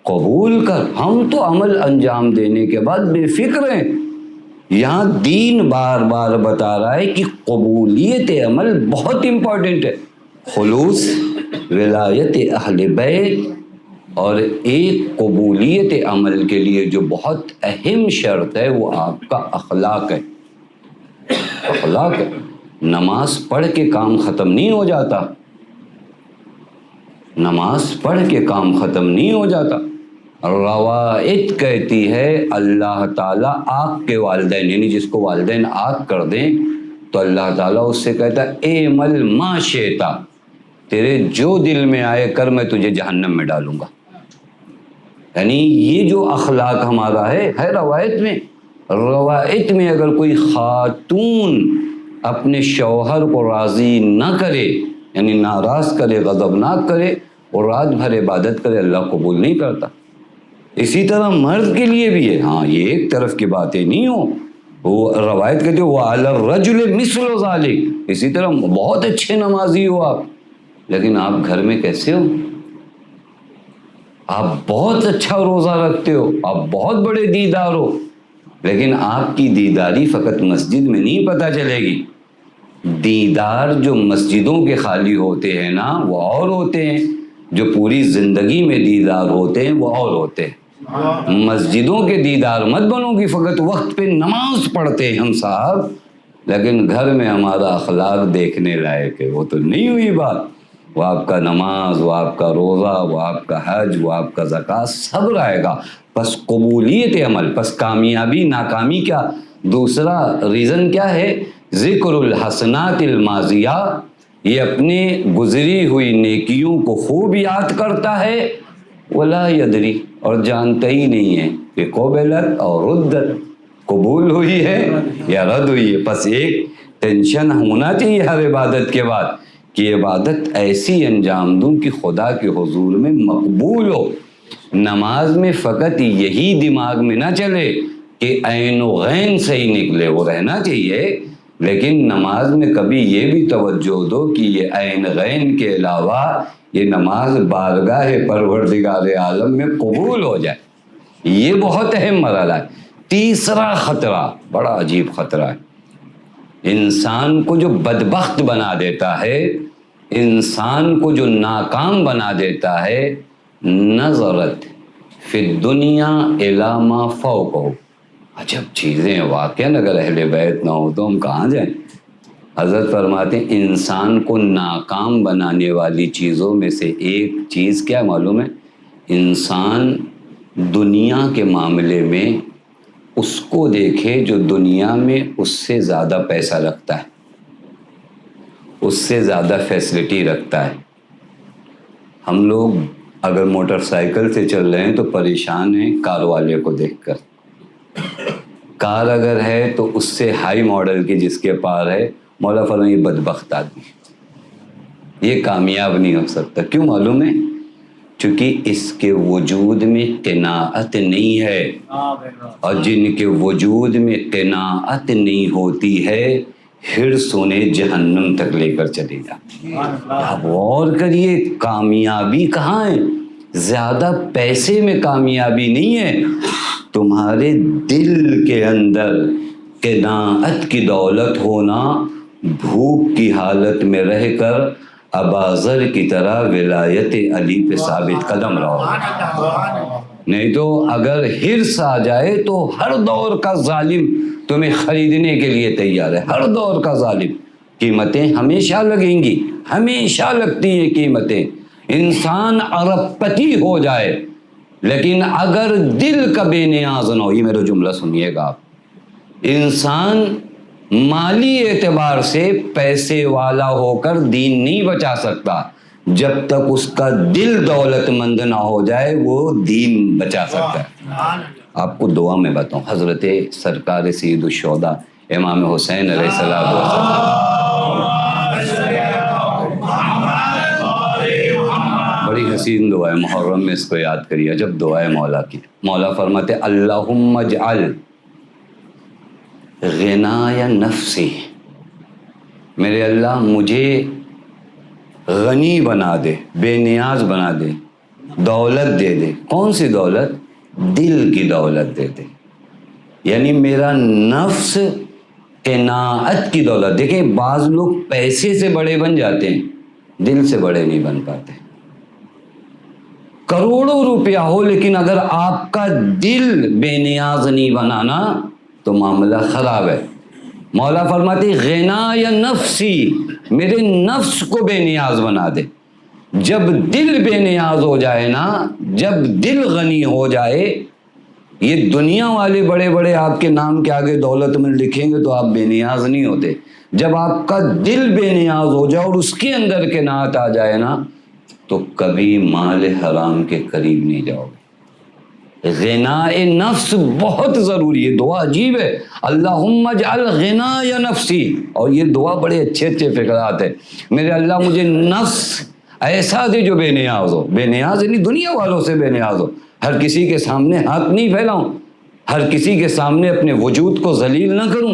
قبول کر، ہم تو عمل انجام دینے کے بعد بے فکر ہیں۔ یہاں دین بار بار بتا رہا ہے کہ قبولیت عمل بہت امپورٹنٹ ہے، خلوص، ولایت اہل بیت، اور ایک قبولیت عمل کے لیے جو بہت اہم شرط ہے وہ آپ کا اخلاق ہے۔ اخلاق ہے، نماز پڑھ کے کام ختم نہیں ہو جاتا، نماز پڑھ کے کام ختم نہیں ہو جاتا۔ روایت کہتی ہے اللہ تعالیٰ آگ کے والدین، یعنی جس کو والدین آگ کر دیں تو اللہ تعالیٰ اس سے کہتا ہے اعمل ما شئتا، تیرے جو دل میں آئے کر، میں تجھے جہنم میں ڈالوں گا۔ یعنی یہ جو اخلاق ہمارا ہے روایت میں اگر کوئی خاتون اپنے شوہر کو راضی نہ کرے، یعنی ناراض کرے، غضبناک کرے اور رات بھر عبادت کرے، اللہ قبول نہیں کرتا۔ اسی طرح مرد کے لیے بھی ہے، ہاں یہ ایک طرف کی باتیں نہیں ہو، وہ روایت کہتے ہو وَعَلَى الرَّجُلِ مِثْلُ ذَلِكَ، اسی طرح بہت اچھے نمازی ہو آپ، لیکن آپ گھر میں کیسے ہو؟ آپ بہت اچھا روزہ رکھتے ہو، آپ بہت بڑے دیدار ہو، لیکن آپ کی دیداری فقط مسجد میں نہیں پتہ چلے گی۔ دیدار جو مسجدوں کے خالی ہوتے ہیں نا وہ اور ہوتے ہیں، جو پوری زندگی میں دیدار ہوتے ہیں وہ اور ہوتے ہیں۔ مسجدوں کے دیدار مت بنو گی، فقط وقت پہ نماز پڑھتے ہیں ہم صاحب، لیکن گھر میں ہمارا اخلاق دیکھنے لائق ہے، وہ تو نہیں ہوئی بات۔ وہ آپ کا نماز، وہ آپ کا روزہ، وہ آپ کا حج، وہ آپ کا زکوٰۃ سب رہے گا، پس قبولیت عمل، پس کامیابی ناکامی کیا؟ دوسرا ریزن کیا ہے؟ ذکر الحسنات الماضیہ، یہ اپنے گزری ہوئی نیکیوں کو خوب یاد کرتا ہے، ولا یدری، اور جانتا ہی نہیں ہے کہ قبلت اور ردت، قبول ہوئی ہے یا رد ہوئی ہے۔ پس ایک ٹینشن ہونا چاہیے ہر عبادت کے بعد کہ عبادت ایسی انجام دوں کہ خدا کے حضور میں مقبول ہو۔ نماز میں فقط یہی دماغ میں نہ چلے کہ عین و غین صحیح نکلے، وہ رہنا چاہیے، لیکن نماز میں کبھی یہ بھی توجہ دو کہ یہ عین غین کے علاوہ یہ نماز بارگاہ پروردگار عالم میں قبول ہو جائے، یہ بہت اہم مرحلہ ہے۔ تیسرا خطرہ بڑا عجیب خطرہ ہے، انسان کو جو بدبخت بنا دیتا ہے، انسان کو جو ناکام بنا دیتا ہے، نظرت فی الدنیا الی ما فوقہ۔ عجب چیزیں واقعاً اگر اہل بیت نہ ہو تو ہم کہاں جائیں؟ حضرت فرماتے ہیں انسان کو ناکام بنانے والی چیزوں میں سے ایک چیز کیا معلوم ہے؟ انسان دنیا کے معاملے میں اس کو دیکھے جو دنیا میں اس سے زیادہ پیسہ رکھتا ہے، اس سے زیادہ فیسلٹی رکھتا ہے۔ ہم لوگ اگر موٹر سائیکل سے چل رہے ہیں تو پریشان ہیں کار والے کو دیکھ کر، کار اگر ہے تو اس سے ہائی ماڈل کی جس کے پاس ہے، مولا فرمائے یہ بدبخت آدمی، یہ کامیاب نہیں ہو سکتا۔ کیوں معلوم ہے؟ چونکہ اس کے وجود میں قناعت نہیں ہے، اور جن کے وجود میں قناعت نہیں ہوتی ہے حرص انہیں جہنم تک لے کر چلے جاتی ہے۔ آپ غور کریے، کامیابی کہاں ہے؟ زیادہ پیسے میں کامیابی نہیں ہے، تمہارے دل کے اندر قناعت کی دولت ہونا، بھوک کی حالت میں رہ کر اباذر کی طرح ولایت علی پہ ثابت قدم رہو۔ نہیں تو اگر حرص آ جائے تو ہر دور کا ظالم تمہیں خریدنے کے لیے تیار ہے، ہر دور کا ظالم۔ قیمتیں ہمیشہ لگیں گی، ہمیشہ لگتی ہیں قیمتیں، انسان ارب پتی ہو جائے، لیکن اگر دل کا بے نیاز نہ ہو، یہ میرا جملہ سنیے گا آپ، انسان مالی اعتبار سے پیسے والا ہو کر دین نہیں بچا سکتا، جب تک اس کا دل دولت مند نہ ہو جائے وہ دین بچا سکتا ہے۔ آپ کو دعا میں بتاؤں، حضرت سرکار سید الشہداء امام حسین علیہ السلام، بڑی حسین دعا ہے، محرم میں اس کو یاد کریے، جب دعا ہے مولا کی. مولا فرماتے اللہم اجعل غنای نفسی، میرے اللہ مجھے غنی بنا دے، بے نیاز بنا دے، دولت دے دے. کون سی دولت؟ دل کی دولت دے دے. یعنی میرا نفس قناعت کی دولت. دیکھیں بعض لوگ پیسے سے بڑے بن جاتے ہیں، دل سے بڑے نہیں بن پاتے. کروڑوں روپیہ ہو لیکن اگر آپ کا دل بے نیاز نہیں بنانا تو معاملہ خراب ہے. مولا فرماتی غنای نفسی، میرے نفس کو بے نیاز بنا دے. جب دل بے نیاز ہو جائے نا، جب دل غنی ہو جائے، یہ دنیا والے بڑے بڑے آپ کے نام کے آگے دولت میں لکھیں گے تو آپ بے نیاز نہیں ہوتے. جب آپ کا دل بے نیاز ہو جائے اور اس کے اندر قناعت آ جائے نا تو کبھی مال حرام کے قریب نہیں جاؤ گے. غنائے نفس بہت ضروری ہے. دعا عجیب ہے، اللہم اجعل غنای نفسی. اور یہ دعا بڑے اچھے اچھے فقرات ہے. میرے اللہ مجھے نفس ایسا دے جو بے نیاز ہو. بے نیاز یعنی دنیا والوں سے بے نیاز ہو. ہر کسی کے سامنے ہاتھ نہیں پھیلاؤں، ہر کسی کے سامنے اپنے وجود کو ذلیل نہ کروں،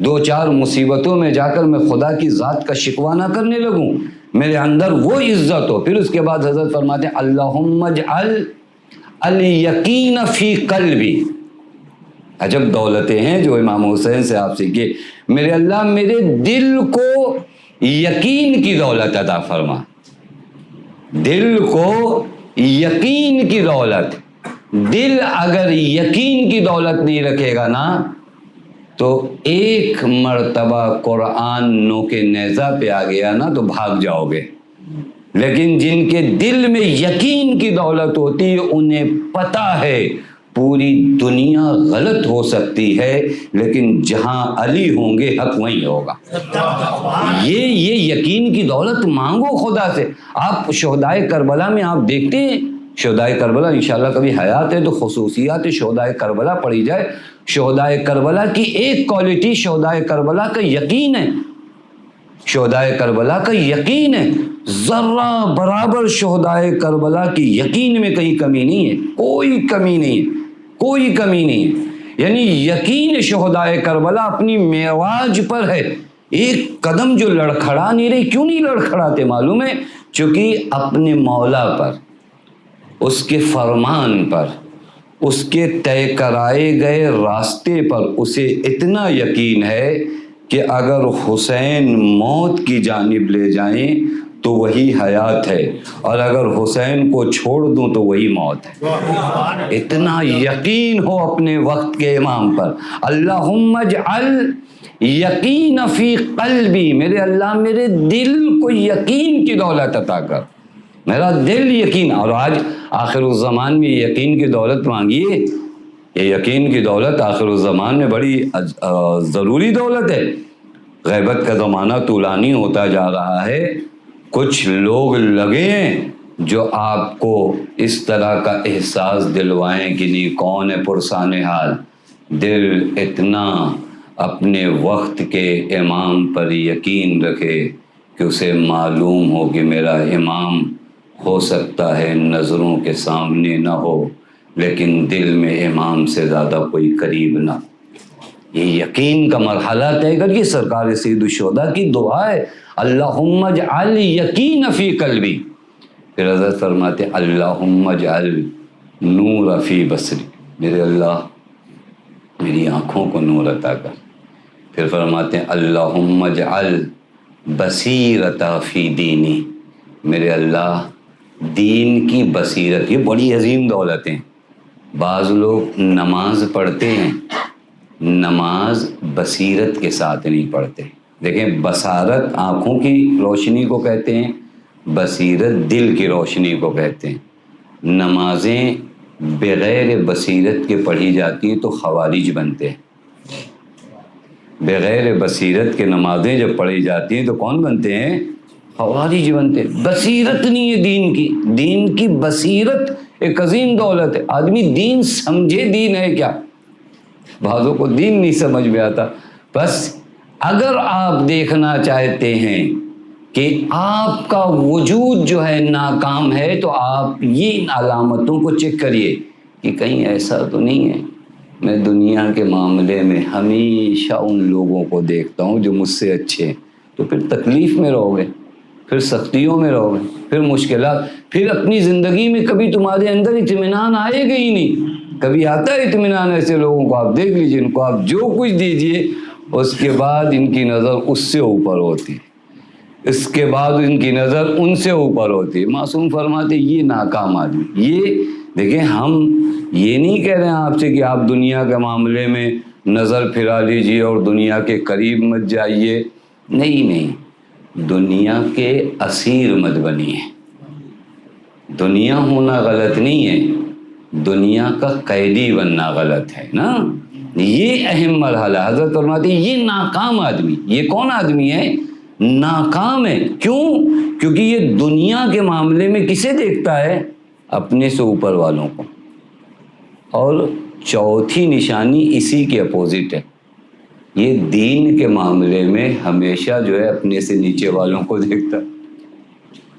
دو چار مصیبتوں میں جا کر میں خدا کی ذات کا شکوہ نہ کرنے لگوں. میرے اندر وہ عزت ہو. پھر اس کے بعد حضرت فرماتے ہیں اللہم اجعل الیقین فی قلبی. عجب دولتیں ہیں جو امام حسین سے آپ سیکھے. میرے اللہ میرے دل کو یقین کی دولت عطا فرما. دل کو یقین کی دولت. دل اگر یقین کی دولت نہیں رکھے گا نا تو ایک مرتبہ قرآن نوک نیزہ پہ آ گیا نا تو بھاگ جاؤ گے. لیکن جن کے دل میں یقین کی دولت ہوتی ہے انہیں پتہ ہے پوری دنیا غلط ہو سکتی ہے لیکن جہاں علی ہوں گے حق وہیں ہوگا. یہ یقین کی دولت مانگو خدا سے. آپ شہدائے کربلا میں آپ دیکھتے ہیں، شہدائے کربلا انشاءاللہ کبھی حیات ہے تو خصوصیات شہدائے کربلا پڑھی جائے. شہدائے کربلا کی ایک کوالٹی شہدائے کربلا کا یقین ہے. شہدائے کربلا کا یقین ہے. ذرہ برابر شہدائے کربلا کی یقین میں کہیں کمی نہیں ہے، کوئی کمی نہیں ہے، کوئی کمی نہیں ہے. یعنی یقین شہدائے کربلا اپنی معراج پر ہے. ایک قدم جو لڑکھڑا نہیں رہے. کیوں نہیں لڑکھڑاتے معلوم ہے؟ چونکہ اپنے مولا پر، اس کے فرمان پر، اس کے طے کرائے گئے راستے پر اسے اتنا یقین ہے کہ اگر حسین موت کی جانب لے جائیں تو وہی حیات ہے اور اگر حسین کو چھوڑ دوں تو وہی موت ہے. اتنا یقین ہو اپنے وقت کے امام پر. اللہم اجعل یقین فی قلبی، میرے اللہ میرے دل کو یقین کی دولت عطا کر. میرا دل یقین. اور آج آخر الزمان میں یقین کی دولت مانگیے. یہ یقین کی دولت آخر الزمان میں بڑی ضروری دولت ہے. غیبت کا زمانہ طولانی ہوتا جا رہا ہے. کچھ لوگ لگے ہیں جو آپ کو اس طرح کا احساس دلوائیں کہ نہیں کون ہے پرسان حال. دل اتنا اپنے وقت کے امام پر یقین رکھے کہ اسے معلوم ہو کہ میرا امام ہو سکتا ہے نظروں کے سامنے نہ ہو لیکن دل میں امام سے زیادہ کوئی قریب نہ. یہ یقین کا مرحلہ طے کر کے سرکار سید الشہداء کی دعا ہے اللہم اجعل یقین فی قلبی. پھر حضرت فرماتے اللہم اجعل نور فی بصری، میرے اللہ میری آنکھوں کو نور عطا کر. پھر فرماتے ہیں اللہم اجعل بصیرت فی دینی، میرے اللہ دین کی بصیرت. یہ بڑی عظیم دولت ہیں. بعض لوگ نماز پڑھتے ہیں، نماز بصیرت کے ساتھ نہیں پڑھتے. دیکھیں بصارت آنکھوں کی روشنی کو کہتے ہیں، بصیرت دل کی روشنی کو کہتے ہیں. نمازیں بغیر بصیرت کے پڑھی جاتی ہیں تو خوارج بنتے ہیں. بغیر بصیرت کے نمازیں جب پڑھی جاتی ہیں تو کون بنتے ہیں؟ خوارج بنتے ہیں. بصیرت نہیں ہے دین کی. دین کی بصیرت ایک عظیم دولت ہے. آدمی دین سمجھے دین ہے کیا. بعضوں کو دین نہیں سمجھ میں آتا. بس اگر آپ دیکھنا چاہتے ہیں کہ آپ کا وجود جو ہے ناکام ہے تو آپ یہ علامتوں کو چیک کریے کہ کہیں ایسا تو نہیں ہے میں دنیا کے معاملے میں ہمیشہ ان لوگوں کو دیکھتا ہوں جو مجھ سے اچھے ہیں. تو پھر تکلیف میں رہو گے, پھر سختیوں میں رہو گے, پھر مشکلات, پھر اپنی زندگی میں کبھی تمہارے اندر اطمینان آئے گا ہی نہیں. کبھی آتا ہے اطمینان ایسے لوگوں کو؟ آپ دیکھ لیجیے, ان کو آپ جو کچھ دیجیے اس کے بعد ان کی نظر اس سے اوپر ہوتی ہے, اس کے بعد ان کی نظر ان سے اوپر ہوتی ہے. معصوم فرماتے یہ ناکام آدمی. یہ دیکھیں, ہم یہ نہیں کہہ رہے ہیں آپ سے کہ آپ دنیا کے معاملے میں نظر پھرا لیجئے اور دنیا کے قریب مت جائیے. نہیں, دنیا کے اسیر مت بنیے. دنیا ہونا غلط نہیں ہے, دنیا کا قیدی بننا غلط ہے نا. یہ اہم مرحلہ. حضرت فرماتے ہیں یہ ناکام آدمی. یہ کون آدمی ہے؟ ناکام ہے. کیوں؟ کیونکہ یہ دنیا کے معاملے میں کسے دیکھتا ہے؟ اپنے سے اوپر والوں کو. اور چوتھی نشانی اسی کے اپوزٹ ہے, یہ دین کے معاملے میں ہمیشہ جو ہے اپنے سے نیچے والوں کو دیکھتا.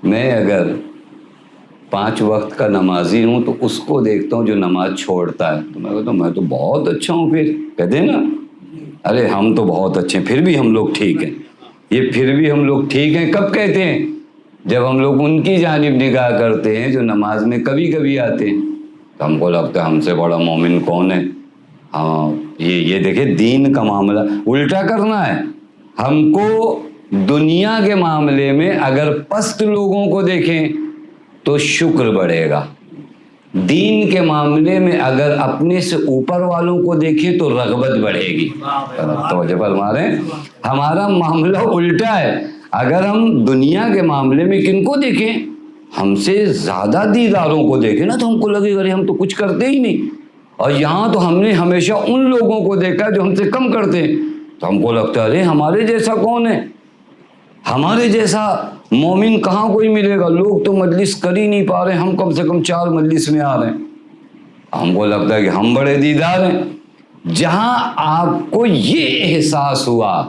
میں اگر 5 وقت کا نمازی ہوں تو اس کو دیکھتا ہوں جو نماز چھوڑتا ہے, تو میں کہتا ہوں میں تو بہت اچھا ہوں. پھر کہتے ہیں نا, ارے ہم تو بہت اچھے ہیں, پھر بھی ہم لوگ ٹھیک ہیں. یہ پھر بھی ہم لوگ ٹھیک ہیں کب کہتے ہیں؟ جب ہم لوگ ان کی جانب نگاہ کرتے ہیں جو نماز میں کبھی کبھی آتے ہیں, تو ہم کو لگتا ہے ہم سے بڑا مومن کون ہے. ہاں, یہ دیکھیں دین کا معاملہ الٹا کرنا ہے. ہم کو دنیا کے معاملے میں اگر پست لوگوں کو دیکھیں تو شکر بڑھے گا, دین کے معاملے میں اگر اپنے سے اوپر والوں کو دیکھیں تو رغبت بڑھے گی. توجہ فرما رہے ہیں, ہمارا معاملہ الٹا ہے. اگر ہم دنیا کے معاملے میں کن کو دیکھیں, ہم سے زیادہ دیداروں کو دیکھیں نا, تو ہم کو لگے گا ہم تو کچھ کرتے ہی نہیں. اور یہاں تو ہم نے ہمیشہ ان لوگوں کو دیکھا جو ہم سے کم کرتے ہیں, تو ہم کو لگتا ہے ارے ہمارے جیسا کون ہے, ہمارے جیسا مومن کہاں کوئی ملے گا. لوگ تو مجلس کر ہی نہیں پا رہے, ہم کم سے کم 4 مجلس میں آ رہے ہیں. ہم کو لگتا ہے کہ ہم بڑے دیدار ہیں. جہاں آپ کو یہ احساس ہوا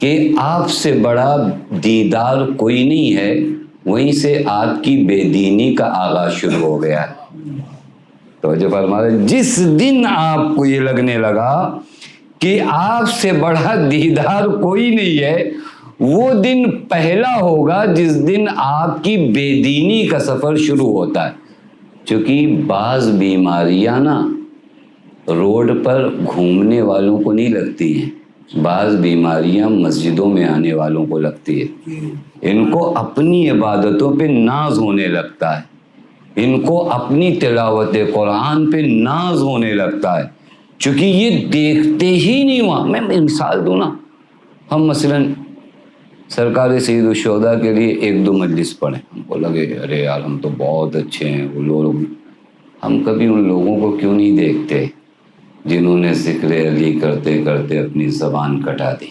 کہ آپ سے بڑا دیدار کوئی نہیں ہے, وہیں سے آپ کی بے دینی کا آغاز شروع ہو گیا ہے. توجہ فرما رہے, جس دن آپ کو یہ لگنے لگا کہ آپ سے بڑا دیدار کوئی نہیں ہے, وہ دن پہلا ہوگا جس دن آپ کی بے دینی کا سفر شروع ہوتا ہے. چونکہ بعض بیماریاں نا روڈ پر گھومنے والوں کو نہیں لگتی ہیں, بعض بیماریاں مسجدوں میں آنے والوں کو لگتی ہے. ان کو اپنی عبادتوں پہ ناز ہونے لگتا ہے, ان کو اپنی تلاوت قرآن پہ ناز ہونے لگتا ہے, چونکہ یہ دیکھتے ہی نہیں ہوا. میں مثال دوں نا, ہم مثلاً سرکار سید الشہداء کے لیے 1-2 مجلس پڑھیں, ہم کو لگے ارے یار ہم تو بہت اچھے ہیں. وہ لوگ, ہم کبھی ان لوگوں کو کیوں نہیں دیکھتے جنہوں نے ذکر علی کرتے کرتے اپنی زبان کٹا دی.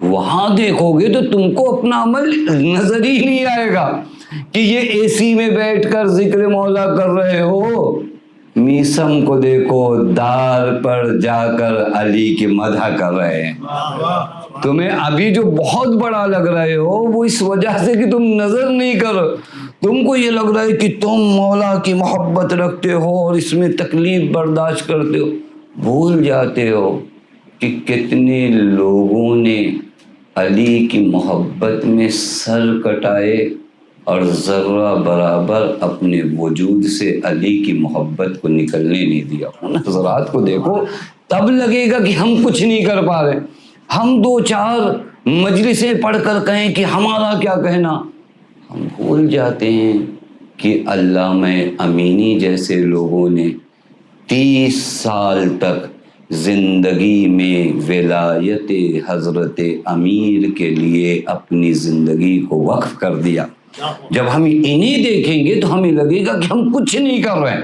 وہاں دیکھو گے تو تم کو اپنا عمل نظر ہی نہیں آئے گا کہ یہ اے سی میں بیٹھ کر ذکر مولا کر رہے ہو. میسم کو دیکھو دار پر جا کر علی کی مدح کر رہے ہیں. تمہیں ابھی جو بہت بڑا لگ رہے ہو وہ اس وجہ سے کہ تم نظر نہیں کر, تم کو یہ لگ رہا ہے کہ تم مولا کی محبت رکھتے ہو اور اس میں تکلیف برداشت کرتے ہو. بھول جاتے ہو کہ کتنے لوگوں نے علی کی محبت میں سر کٹائے اور ذرہ برابر اپنے وجود سے علی کی محبت کو نکلنے نہیں دیا. ان حضرات کو دیکھو, تب لگے گا کہ ہم کچھ نہیں کر پا رہے. ہم 2-4 مجلسیں پڑھ کر کہیں کہ ہمارا کیا کہنا. ہم بھول جاتے ہیں کہ علامہ امینی جیسے لوگوں نے 30 سال تک زندگی میں ولایت حضرت امیر کے لیے اپنی زندگی کو وقف کر دیا. جب ہم انہیں دیکھیں گے تو ہمیں لگے گا کہ ہم کچھ نہیں کر رہے ہیں.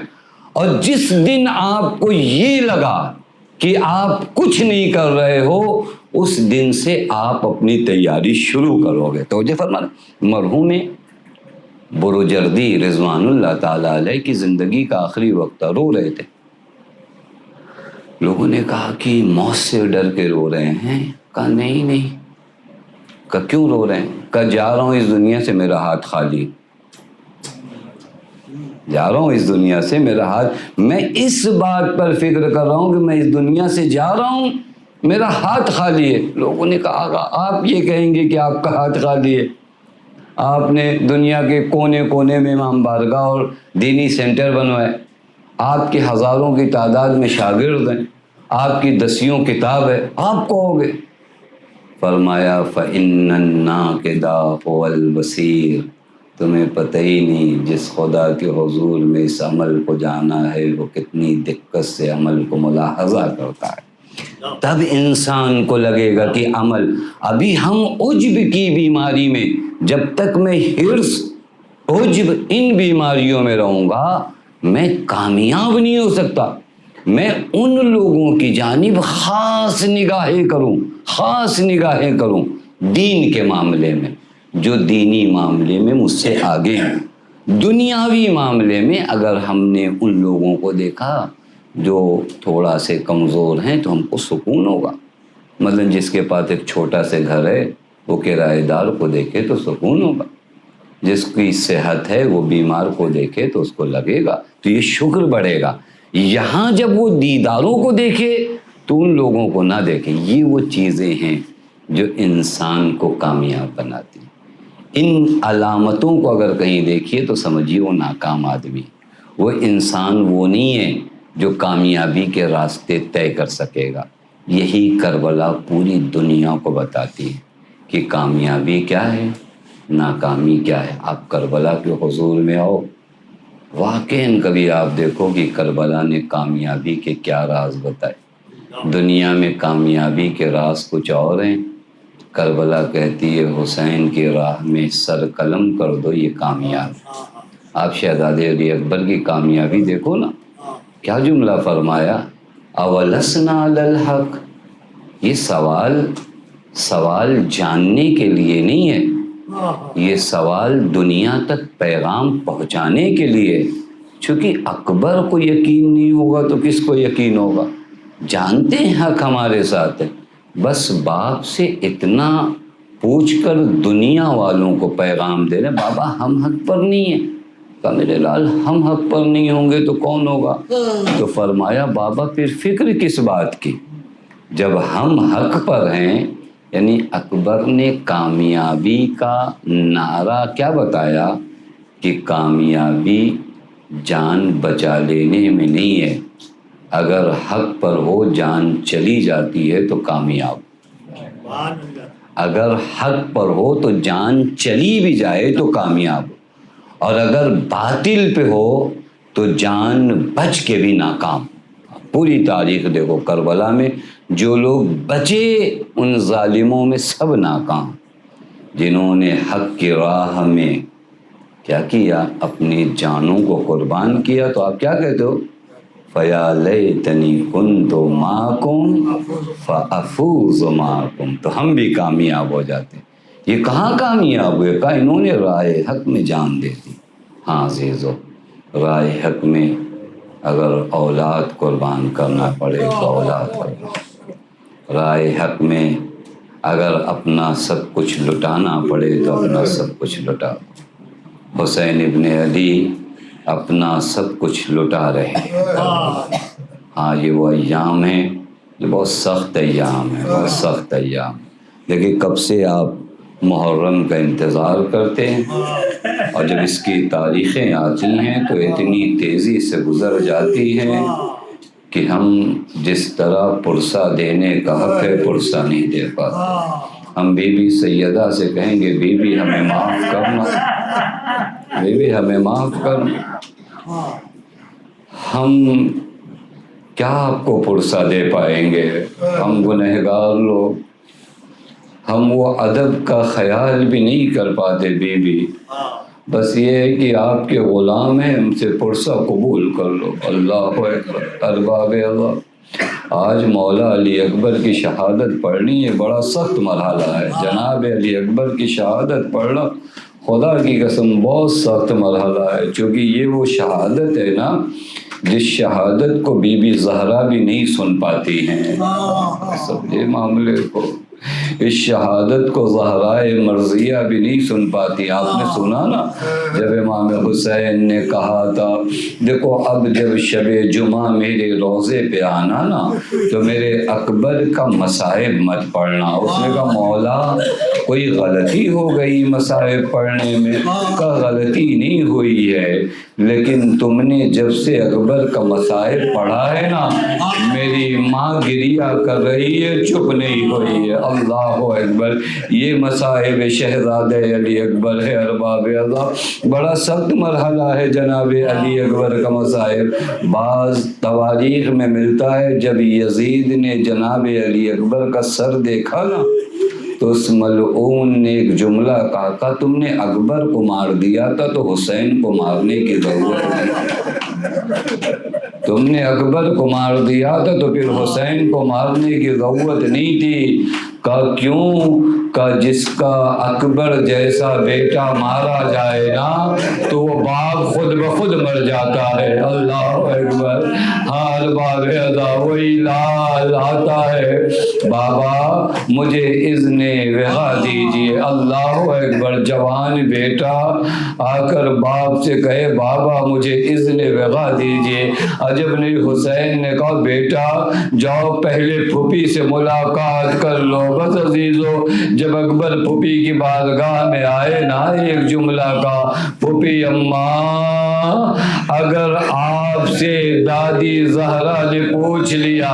اور جس دن آپ کو یہ لگا کہ آپ کچھ نہیں کر رہے ہو, اس دن سے آپ اپنی تیاری شروع کرو گے. توجہ فرمانا, مرحوم بروجردی رضوان اللہ تعالیٰ علیہ کی زندگی کا آخری وقت تھا، رو رہے تھے۔ لوگوں نے کہا کہ موت سے ڈر کے رو رہے ہیں؟ کہا نہیں۔ کہا کیوں رو رہے ہیں؟ کہا جا رہا ہوں اس دنیا سے، میرا ہاتھ خالی، جا رہا ہوں اس دنیا سے، میرا ہاتھ، میں اس بات پر فکر کر رہا ہوں کہ میں اس دنیا سے جا رہا ہوں، میرا ہاتھ خالی ہے۔ لوگوں نے کہا آقا آپ یہ کہیں گے کہ آپ کا ہاتھ خالی ہے؟ آپ نے دنیا کے کونے کونے میں امام بارگاہ اور دینی سینٹر بنوائے، آپ کے ہزاروں کی تعداد میں شاگرد ہیں، آپ کی دسیوں کتاب ہے، آپ کہو گے؟ فرمایا فَإِنَّ النَّاقِدَ هُوَ الْبَصِيرُ، تمہیں پتہ ہی نہیں جس خدا کے حضور میں اس عمل کو جانا ہے وہ کتنی دقت سے عمل کو ملاحظہ کرتا ہے۔ تب انسان کو لگے گا کہ عمل، ابھی ہم عجب کی بیماری میں، جب تک میں حرص عجب ان بیماریوں میں رہوں گا میں کامیاب نہیں ہو سکتا۔ میں ان لوگوں کی جانب خاص نگاہیں کروں دین کے معاملے میں جو دینی معاملے میں مجھ سے آگے ہیں۔ دنیاوی معاملے میں اگر ہم نے ان لوگوں کو دیکھا جو تھوڑا سے کمزور ہیں تو ہم کو سکون ہوگا۔ مثلا جس کے پاس ایک چھوٹا سے گھر ہے وہ کرایہ دار کو دیکھے تو سکون ہوگا، جس کی صحت ہے وہ بیمار کو دیکھے تو اس کو لگے گا، تو یہ شکر بڑھے گا۔ یہاں جب وہ دیداروں کو دیکھے تو ان لوگوں کو نہ دیکھے۔ یہ وہ چیزیں ہیں جو انسان کو کامیاب بناتی ہیں۔ ان علامتوں کو اگر کہیں دیکھیے تو سمجھیے وہ ناکام آدمی، وہ انسان وہ نہیں ہے جو کامیابی کے راستے طے کر سکے گا۔ یہی کربلا پوری دنیا کو بتاتی ہے کہ کامیابی کیا ہے، ناکامی کیا ہے۔ آپ کربلا کے حضور میں آؤ، واقعاً کبھی آپ دیکھو کہ کربلا نے کامیابی کے کیا راز بتائے۔ دنیا میں کامیابی کے راز کچھ اور ہیں، کربلا کہتی ہے حسین کی راہ میں سر قلم کر دو، یہ کامیاب۔ آپ شہزادے علی اکبر کی کامیابی دیکھو نا، کیا جملہ فرمایا، اولسنا علی الحق۔ یہ سوال جاننے کے لیے نہیں ہے، یہ سوال دنیا تک پیغام پہنچانے کے لیے۔ چونکہ اکبر کو یقین نہیں ہوگا تو کس کو یقین ہوگا؟ جانتے ہیں حق ہمارے ساتھ ہے، بس باپ سے اتنا پوچھ کر دنیا والوں کو پیغام دے رہے، بابا ہم حق پر نہیں ہیں۔ کہا میرے لال ہم حق پر نہیں ہوں گے تو کون ہوگا؟ تو فرمایا بابا پھر فکر کس بات کی، جب ہم حق پر ہیں۔ یعنی اکبر نے کامیابی کا نعرہ کیا بتایا کہ کامیابی جان بچا لینے میں نہیں ہے، اگر حق پر ہو جان چلی جاتی ہے تو کامیاب، اگر حق پر ہو تو جان چلی بھی جائے تو کامیاب، اور اگر باطل پہ ہو تو جان بچ کے بھی ناکام۔ پوری تاریخ دیکھو، کربلا میں جو لوگ بچے ان ظالموں میں سب ناکام، جنہوں نے حق کی راہ میں کیا کیا، اپنی جانوں کو قربان کیا۔ تو آپ کیا کہتے ہو، فَيَا لَيْتَنِي كُنْتُ مَعَكُمْ فَأَفُوزُ مَعَكُمْ، تو ہم بھی کامیاب ہو جاتے۔ یہ کہاں کامیاب ہوئے؟ کہا انہوں نے راہ حق میں جان دے دی۔ ہاں عزیزو، راہ حق میں اگر اولاد قربان کرنا پڑے تو اولاد قربان، راہ حق میں اگر اپنا سب کچھ لٹانا پڑے تو اپنا سب کچھ لٹا۔ حسین ابن علی اپنا سب کچھ لٹا رہے ہیں۔ ہاں یہ وہ ایام ہیں، یہ بہت سخت ایام ہیں، بہت سخت ایام۔ لیکن کب سے آپ محرم کا انتظار کرتے ہیں، اور جب اس کی تاریخیں آتی ہیں تو اتنی تیزی سے گزر جاتی ہیں کہ ہم جس طرح پرسہ دینے کا حق ہے پرسہ نہیں دے پاتے۔ ہم بی بی سیدہ سے کہیں گے بی بی ہمیں معاف کرنا، بی بی ہمیں معاف کرنا، ہم کیا آپ کو پرسہ دے پائیں گے؟ ہم گنہگار لوگ، ہم وہ ادب کا خیال بھی نہیں کر پاتے بی بی، بس یہ ہے کہ آپ کے غلام ہیں، ہم سے پرسہ قبول کر لو۔ اللہ اکبر، ارباب اللہ۔ آج مولا علی اکبر کی شہادت پڑھنی ہے، بڑا سخت مرحلہ ہے۔ جناب علی اکبر کی شہادت پڑھنا خدا کی قسم بہت سخت مرحلہ ہے، چونکہ یہ وہ شہادت ہے نا جس شہادت کو بی بی زہرا بھی نہیں سن پاتی ہیں. سمجھے معاملے کو، اس شہادت کو زہرائے مرضیہ بھی نہیں سن پاتی. آپ نے سنا نا جب امام حسین نے کہا تھا دیکھو اب جب شب جمعہ میرے روزے پہ آنا نا تو میرے اکبر کا مصائب مت پڑھنا. اس نے کہا مولا کوئی غلطی ہو گئی مصائب پڑھنے میں؟ کہا غلطی نہیں ہوئی ہے، لیکن تم نے جب سے اکبر کا مصائب پڑھا ہے نا میری ماں گریہ کر رہی ہے، چپ نہیں ہوئی ہے. اللہ اکبر. یہ مصائب شہزادہ علی اکبر ہے ارباب اللہ. بڑا سخت مرحلہ ہے جناب علی اکبر کا مصائب. بعض تواریخ میں ملتا ہے جب یزید نے جناب علی اکبر کا سر دیکھا نا تو اس ملعون نے ایک جملہ کہا تم نے اکبر کو مار دیا تھا تو حسین کو مارنے کی ضرورت نہیں. تم نے اکبر کو مار دیا تھا تو پھر حسین کو مارنے کی ضرورت نہیں تھی. کہا کیوں؟ کہا جس کا اکبر جیسا بیٹا مارا جائے نا تو وہ باپ خود بخود مر جاتا ہے. اللہ اکبر. ہاں باب ادا وہی لال آتا ہے بابا مجھے اذن وغا دیجیے. اللہ اکبر. جوان بیٹا آ کر باپ سے کہے بابا مجھے اذن وغا دیجیے. عجب نہیں. حسین نے کہا بیٹا جاؤ پہلے پھوپھی سے ملاقات کر لو. بس عزیزو جب اکبر پھوپھی کی بارگاہ میں آئے نا ایک جملہ کا پھوپھی اماں اگر آپ سے دادی زہرا نے پوچھ لیا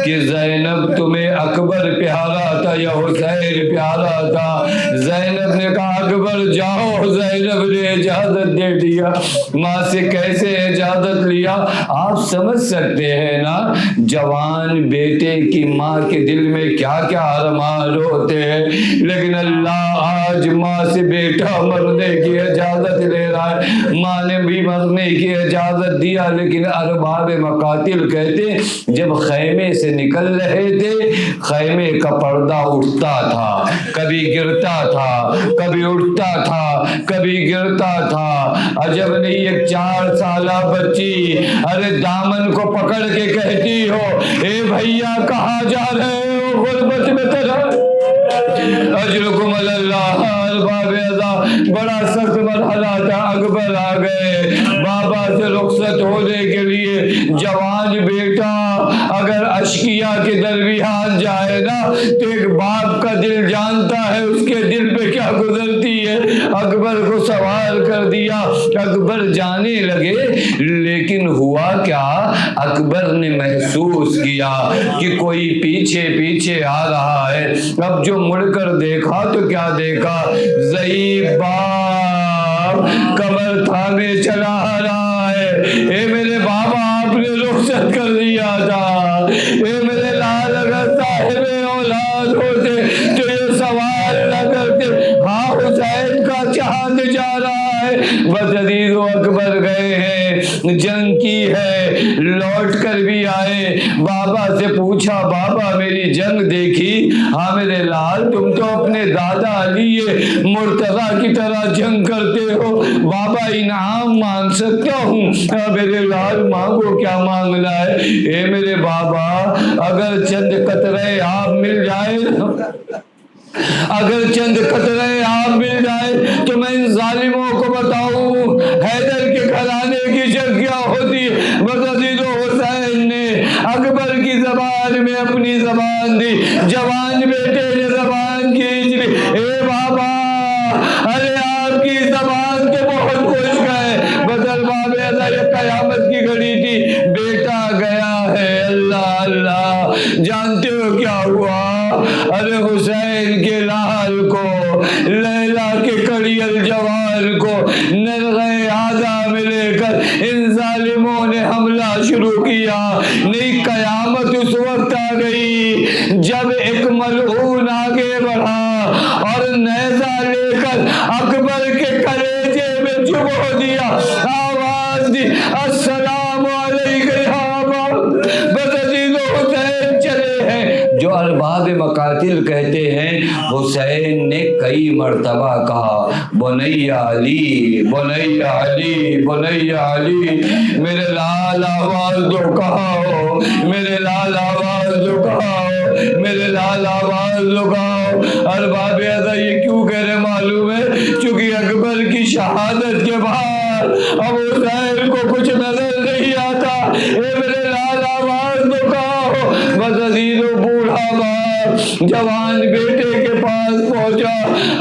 کہ زینب تمہیں اکبر پیارا تھا یا حسین پیارا تھا، زینب نے کہا اکبر جاؤ. زینب نے اجازت دے دیا. ماں سے کیسے اجازت لیا آپ سمجھ سکتے ہیں نا. جوان بیٹے کی ماں کے دل میں کیا کیا ارمان ہوتے ہیں، لیکن اللہ آج ماں سے بیٹا مرنے کی اجازت لے رہا ہے. ماں نے بھی مرنے کی اجازت دیا، لیکن ارباب مقاتل کہتے جب خیمے سے نکل رہے تھے خیمے کا پردہ اٹھتا تھا، کبھی گرتا تھا، کبھی اٹھتا تھا، کبھی گرتا تھا. عجب نہیں. ایک 4 سالہ بچی ارے دامن کو پکڑ کے کہتی ہو اے بھیا کہاں جا رہے ہو غربت میں طرح اجرکم اللہ. ارباب ادا بڑا سخت مرحلہ تھا. اکبر آ گئے بابا سے رخصت ہونے کے لیے. جوان بیٹا اگر اشکیا کے درمیان جائے نا تو ایک باپ کا دل جانتا ہے اس کے دل پہ کیا گزرتی ہے. اکبر کو سوار کر دیا. اکبر جانے لگے، لیکن ہوا کیا اکبر نے محسوس کیا کہ کوئی پیچھے پیچھے آ رہا ہے. اب جو مڑ کر دیکھا تو کیا دیکھا، ضعیف باپ کمر تھامے چلا آ رہا ہے. اے میرے بابا آپ نے رخصت کر دیا تھا. اے میرے لال اگر صاحب اولاد ہوتے تو یہ سوال نہ کرتے. ہاں حسین کا چاند جا رہا ہے. بس عزیز و اکبر گئے ہیں، جنگ کی ہے، لوٹ کر بھی آئے. بابا سے پوچھا بابا میری جنگ دیکھی؟ ہاں میرے لال تم تو اپنے دادا علی مرتضی کی طرح جنگ کرتے ہو. بابا انعام مانگ سکتا ہوں؟ میرے لال مانگو کیا مانگنا ہے. اے میرے بابا اگر چند قطرے آب مل جائے اگر چند قطرے آب مل جائے تو میں ان ظالموں کو بتاؤں حیدر کے گھرانے کی جنگ کیا ہوتی ہے. بس عزیز و حسین نے اکبر کی زبان میں اپنی زبان دی. جوان بیٹے نے زبان کھینچ لی. اے بابا ارے آپ کی زبان تو بہت خوش گئے. بدل بابے یہ قیامت کی گھڑی تھی. بیٹا گیا ہے. اللہ اللہ. جانتے ہو کیا ہوا؟ ارے حسین کے لال کو، لیلا کے کڑی الجوال کو نرغے آدھا میں لے کر ان ظالموں نے حملہ شروع کیا. نہیں قیامت اس وقت آ گئی جب ایک ملعون آگے بڑھا اور نیزہ لے کر اکبر کے کلیجے میں چبو دیا. آواز دی السلام علیکم یا ابا. بس عزیز و حسین چلے ہیں. جو ارباب مقاتل کہتے ہیں حسین نے کئی مرتبہ کہا بنی علی بنی علی بنی علی، میرے لال آواز دو کہاؤ، میرے لال آواز دو کہاؤ، میرے لال آواز دو کہاؤ۔ ارباب ازا یہ کیوں کہہ رہے معلوم ہے؟ چونکہ اکبر کی شہادت کے بعد ابو طاہر کو کچھ نظر نہیں آتا۔ اے میرے لال آواز دو کہاؤ۔ بس عزیز و بوڑھا باپ جوان بیٹے کے پاس پہنچا۔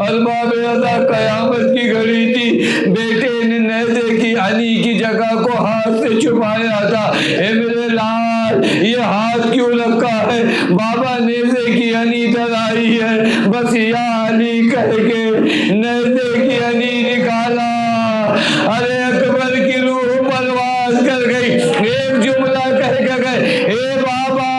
ارباب ازا قیامت کی گھڑی تھی، بیٹے نے نیزے کی علی کی جگہ کو ہاتھ سے چھپایا تھا۔ اے میرے لال یہ ہاتھ کیوں رکھا ہے؟ بابا نیزے کی علی تر آئی ہے، بس یا علی کہہ کے نیزے کی علی نکالا۔ ارے اکبر کی روح پرواز کر گئی، ایک جملہ کہہ کے گئے، اے بابا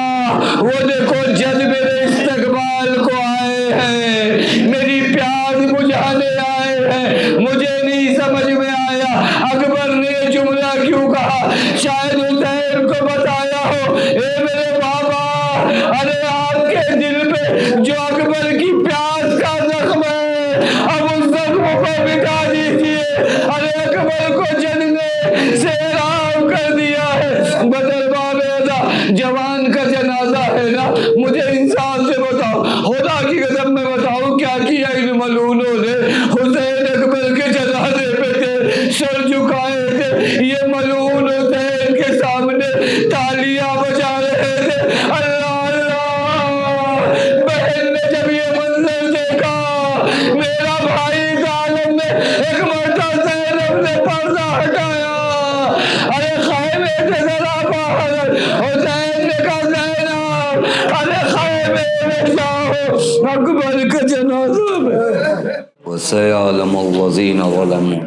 وہ دیکھو جج میرے استقبال کو آئے ہیں، میری پیاس بجھانے آئے ہیں۔ مجھے نہیں سمجھ میں آیا اکبر نے جملہ کیوں کہا، شاید حسین کو بتایا ہو۔ اے میرے بابا، ارے آپ کے دل پہ جو اکبر کی پیاس کا زخم ہے، اب اس زخم کو مٹا دیجئے۔ ارے اکبر کو جج نے سیراب کر دیا ہے۔ بدر باب ازا جوان کا جنازہ ہے نا، مجھے انصاف سے بتاؤ، خدا کی قسم میں بتاؤ کیا کیا ان ملعونوں نے؟ حسین اکبر کے جنازے پہ تھے، سر جھکائے تھے، یہ ملعون حسین کے سامنے تالیاں بجا رہے تھے۔ اللہ اللہ، بہن نے جب یہ منظر دیکھا، میرا بھائی کا عالم میں ایک مرتبہ زینب نے پردہ ہٹایا۔ ارے خیمے سے ذرا باہر، حسین نے کہا زینب ارے خیمے میں جاؤ، اکبر کے جنازہ میں۔ وَسَيَعْلَمُ الَّذِينَ ظَلَمُوا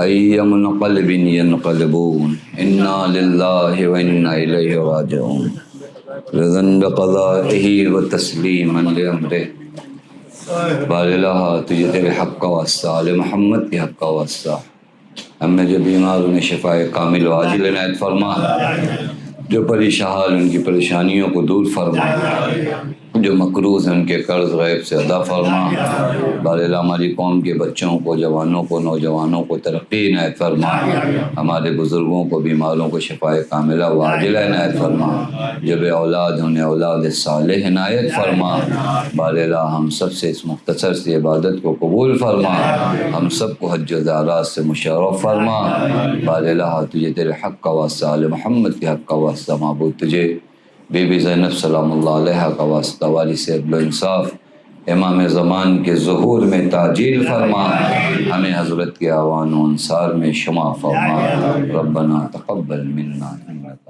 أَيَّ مُنْقَلِبٍ يَنْقَلِبُونَ إِنَّا لِلَّهِ وَإِنَّا إِلَيْهِ رَاجِعُونَ رِضًا بِقَضَائِهِ وَتَسْلِيمًا لِأَمْرِهِ۔ بار الہ تجھے تیرے حق کا واسطہ، آل محمد کے حق کا واسطہ، ہم میں جو بیمار انہیں شفاء کامل و عاجل عنایت فرما، جو پریشان ان کی پریشانیوں کو دور فرما، جو مقروض ہیں ان کے قرض غیب سے ادا فرما۔ بار الہ ہماری قوم کے بچوں کو، جوانوں کو، نوجوانوں کو ترقی عنایت فرما، ہمارے بزرگوں کو، بیماروں کو شفاء کاملہ و عاجلہ عنایت فرما، جو بے اولاد انہیں اولاد صالح عنایت فرما۔ بار الہ ہم سب سے اس مختصر سی عبادت کو قبول فرما، ہم سب کو حج و زیارات سے مشرف فرما۔ بار الہ تجھے تیرے حق کا واسطہ، آل محمد کے حق کا واسطہ، معبود تجھے بی بی زینب سلام اللہ علیہ کا واسطہ، وارث عدل و انصاف امام زمان کے ظہور میں تعجیل فرما، ہمیں حضرت کے اعوان و انصار میں شمع فرما۔ ربنا تقبل منا انک